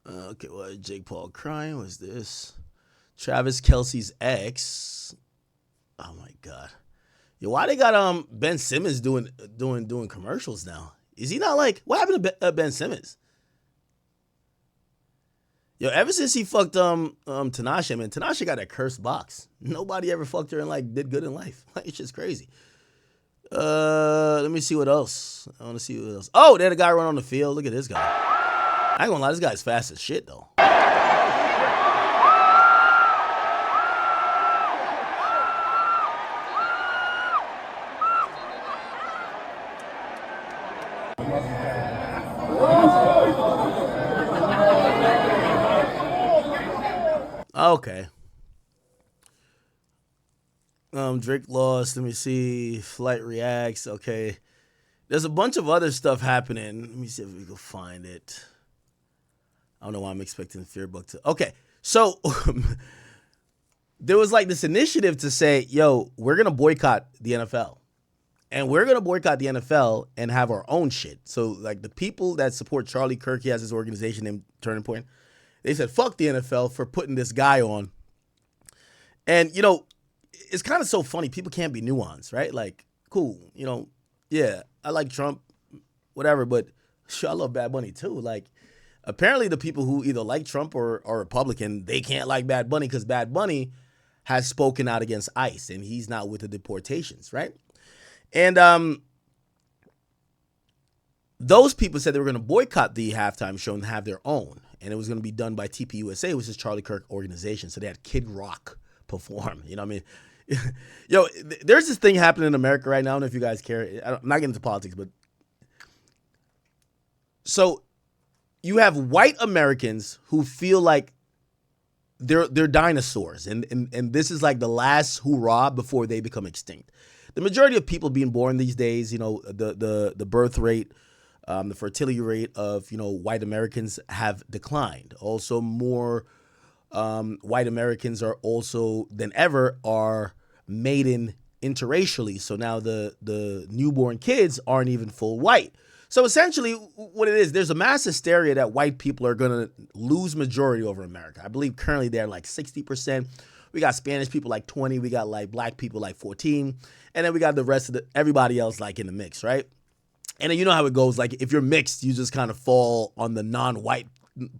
Okay, what? Jake Paul crying? What's this? Travis Kelce's ex. Oh my God. Yo, why they got Ben Simmons doing commercials now? Is he not like, what happened to Ben Simmons? Yo, ever since he fucked Tinashe, man, Tinashe got that cursed box. Nobody ever fucked her and like did good in life. Like, it's just crazy. Let me see what else. I want to see what else. Oh, there's a guy running on the field. Look at this guy. I ain't gonna lie, this guy's fast as shit though. Okay. Drake lost. Let me see. Flight reacts. Okay. There's a bunch of other stuff happening. Let me see if we can find it. I don't know why I'm expecting Fearbook to. Okay. So there was like this initiative to say, yo, we're going to boycott the NFL. And we're going to boycott the NFL and have our own shit. So like the people that support Charlie Kirk, he has his organization named Turning Point. They said, fuck the NFL for putting this guy on. And, it's kind of so funny. People can't be nuanced, right? Like, cool, yeah, I like Trump, whatever, but sure, I love Bad Bunny too. Like, apparently the people who either like Trump or are Republican, they can't like Bad Bunny because Bad Bunny has spoken out against ICE and he's not with the deportations, right? And those people said they were going to boycott the halftime show and have their own. And it was going to be done by TPUSA, which is Charlie Kirk organization. So they had Kid Rock perform. You know what I mean? Yo, there's this thing happening in America right now. I don't know if you guys care. I'm not getting into politics, but so you have white Americans who feel like they're dinosaurs, and this is like the last hurrah before they become extinct. The majority of people being born these days, you know, the birth rate, the fertility rate of, you know, white Americans have declined. Also, more white Americans are also than ever are mating interracially. So now the newborn kids aren't even full white. So essentially what it is, there's a mass hysteria that white people are going to lose majority over America. I believe currently they're like 60%. We got Spanish people like 20. We got like black people like 14. And then we got the rest of everybody else like in the mix, right? And then you know how it goes. Like if you're mixed, you just kind of fall on the non-white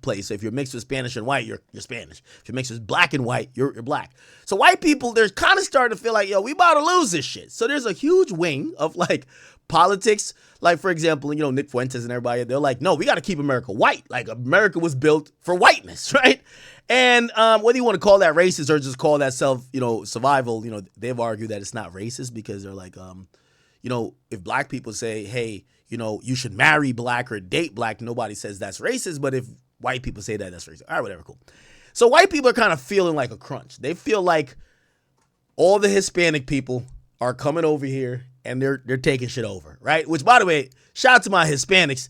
place. So if you're mixed with Spanish and white, you're Spanish. If you're mixed with black and white, you're black. So white people, they're kind of starting to feel like, yo, we about to lose this shit. So there's a huge wing of like politics. Like, for example, you know, Nick Fuentes and everybody, they're like, no, we got to keep America white. Like America was built for whiteness, right? And whether you want to call that racist or just call that survival, you know, they've argued that it's not racist because they're like, you know, if black people say, hey, you know, you should marry black or date black, nobody says that's racist. But if white people say that, that's racist. All right, whatever, cool. So white people are kind of feeling like a crunch. They feel like all the Hispanic people are coming over here and they're taking shit over, right? Which, by the way, shout out to my Hispanics.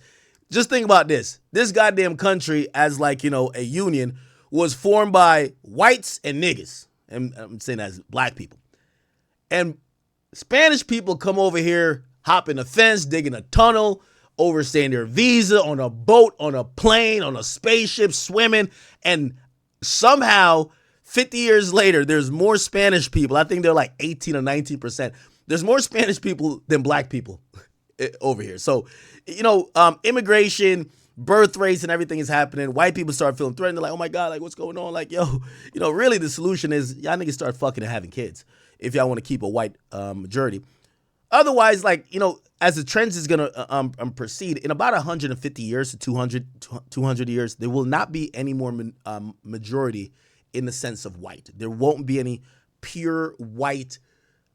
Just think about this. This goddamn country, as like, you know, a union, was formed by whites and niggas. And I'm saying that as black people. And Spanish people come over here, hopping a fence, digging a tunnel, overstaying their visa, on a boat, on a plane, on a spaceship, swimming. And somehow, 50 years later, there's more Spanish people. I think they're like 18 or 19%. There's more Spanish people than black people over here. So, you know, immigration, birth rates and everything is happening. White people start feeling threatened. They're like, oh my God, like what's going on? Like, yo, you know, really the solution is y'all niggas start fucking and having kids if y'all want to keep a white majority. Otherwise, like, you know, as the trends is going to proceed, in about 150 years to 200 years, there will not be any more majority in the sense of white. There won't be any pure white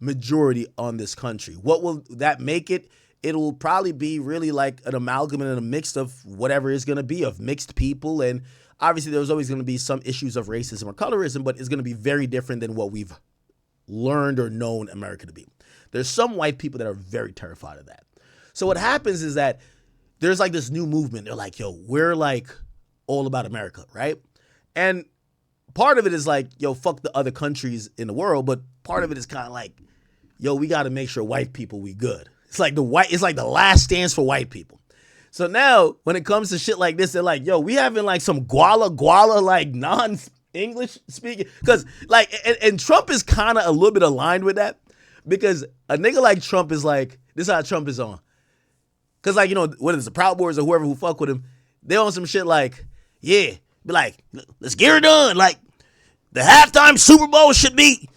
majority on this country. What will that make it? It will probably be really like an amalgam and a mix of whatever it's going to be, of mixed people. And obviously there's always going to be some issues of racism or colorism, but it's going to be very different than what we've learned or known America to be. There's some white people that are very terrified of that. So what happens is that there's like this new movement. They're like, yo, we're like all about America, right? And part of it is like, yo, fuck the other countries in the world. But part of it is kind of like, yo, we got to make sure white people, we good. It's like the last stance for white people. So now when it comes to shit like this, they're like, yo, we having like some guala, like non-English speaking. Because like, and Trump is kind of a little bit aligned with that. Because a nigga like Trump is like, this is how Trump is on. Because like, you know, whether it's the Proud Boys or whoever who fuck with him, they on some shit like, yeah, be like, let's get it done. Like, the halftime Super Bowl should be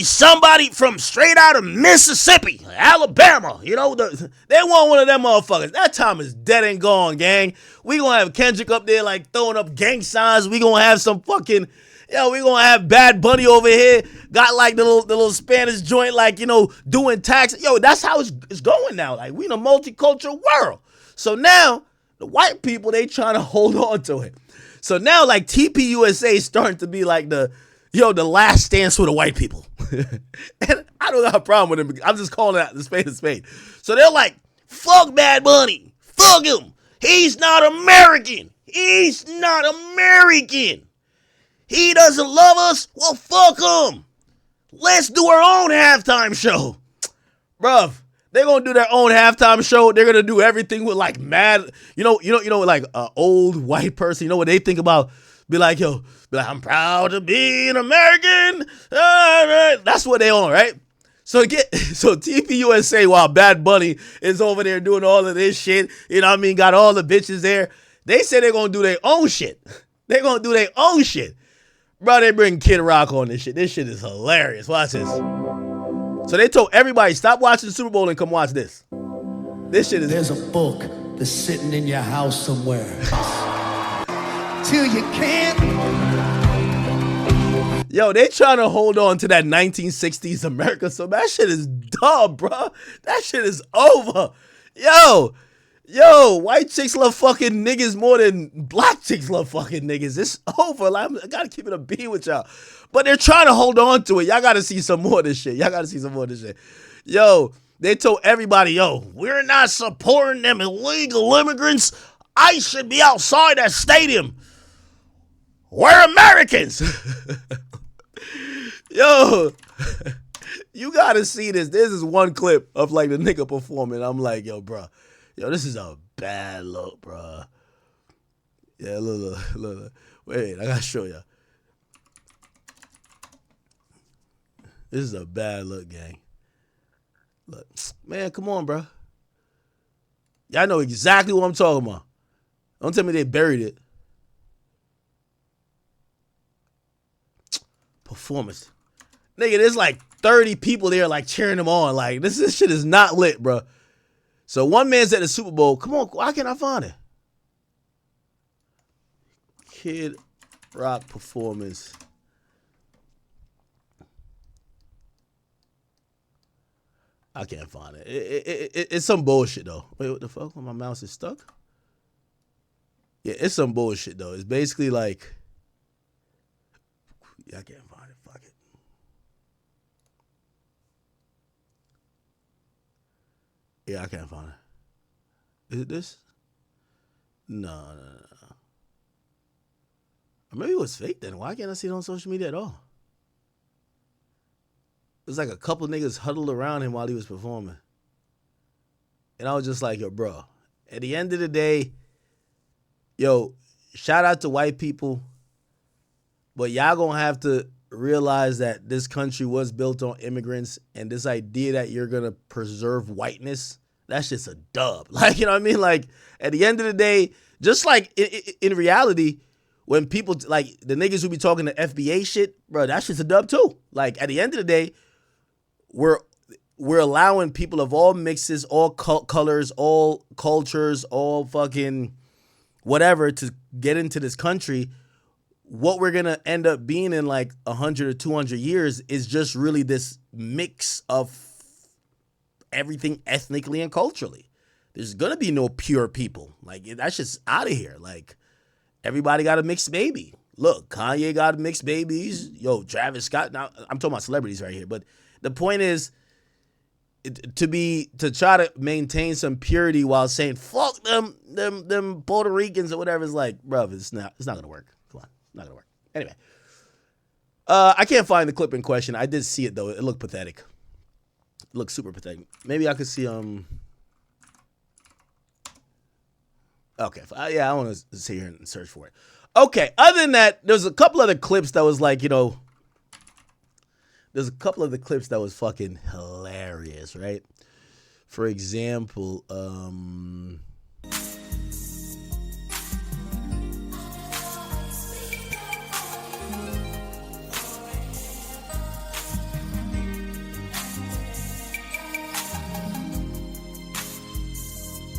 somebody from straight out of Mississippi, Alabama. You know, they want one of them motherfuckers. That time is dead and gone, gang. We gonna have Kendrick up there like throwing up gang signs. We gonna have some fucking, we gonna have Bad Bunny over here. Got like the little Spanish joint, like, you know, doing tax. Yo, that's how it's going now. Like, we in a multicultural world. So now the white people, they trying to hold on to it. So now like TPUSA is starting to be like the last stance for the white people. And I don't got a problem with him. I'm just calling it out the spade a spade. So they're like, fuck Bad Bunny. Fuck him. He's not American. He's not American. He doesn't love us. Well, fuck him. Let's do our own halftime show. Bruv, they're going to do their own halftime show. They're going to do everything with like mad, like an old white person. You know what they think about? Be like, I'm proud to be an American. That's what they on, right? So TPUSA, while Bad Bunny is over there doing all of this shit, you know what I mean, got all the bitches there. They say they're going to do their own shit. They're going to do their own shit. Bro, they bring Kid Rock on this shit. This shit is hilarious. Watch this. So they told everybody, stop watching the Super Bowl and come watch this. This shit is... There's a book that's sitting in your house somewhere. Till you can't. Yo, they trying to hold on to that 1960s America. So that shit is dumb, bro. That shit is over. Yo, white chicks love fucking niggas more than black chicks love fucking niggas. It's over. Like, I gotta keep it a beat with y'all. But they're trying to hold on to it. Y'all gotta see some more of this shit. Yo, they told everybody, yo, we're not supporting them illegal immigrants. ICE should be outside that stadium. We're Americans. Yo, you gotta see this. This is one clip of like the nigga performing. I'm like, yo, bro. Yo, this is a bad look, bro. Yeah, look. Wait, I gotta show you. This is a bad look, gang. Look, man, come on, bro. Y'all know exactly what I'm talking about. Don't tell me they buried it. Performance. Nigga, there's like 30 people there like cheering them on. Like, this shit is not lit, bro. So one man's at the Super Bowl. Come on, why can't I find it? Kid Rock performance. I can't find it. It's some bullshit, though. Wait, what the fuck? My mouse is stuck? Yeah, it's some bullshit, though. It's basically like... Yeah, I can't find it. Fuck it. Yeah, I can't find it. Is it this? No. Or maybe it was fake then. Why can't I see it on social media at all? It was like a couple niggas huddled around him while he was performing. And I was just like, yo, bro, at the end of the day, yo, shout out to white people, but y'all gonna have to realize that this country was built on immigrants, and this idea that you're gonna preserve whiteness, that's just a dub. Like, you know what I mean? Like, at the end of the day, just like in reality, when people, like, the niggas who be talking the FBA shit, bro, that's just a dub too. Like, at the end of the day, we're allowing people of all mixes, all colors, all cultures, all fucking whatever to get into this country. What we're going to end up being in like 100 or 200 years is just really this mix of everything ethnically and culturally. There's going to be no pure people. Like, that's just out of here. Like, everybody got a mixed baby. Look, Kanye got mixed babies. Yo, Travis Scott. Now, I'm talking about celebrities right here. But the point is to try to maintain some purity while saying, fuck them Puerto Ricans or whatever. Is like, bro, it's not going to work. Not gonna work. Anyway, I can't find the clip in question. I did see it though. It looked pathetic. It looked super pathetic. Maybe I could see Okay, yeah, I want to sit here and search for it. Okay, other than that, there's a couple other clips that was like, there's a couple of the clips that was fucking hilarious, right? For example,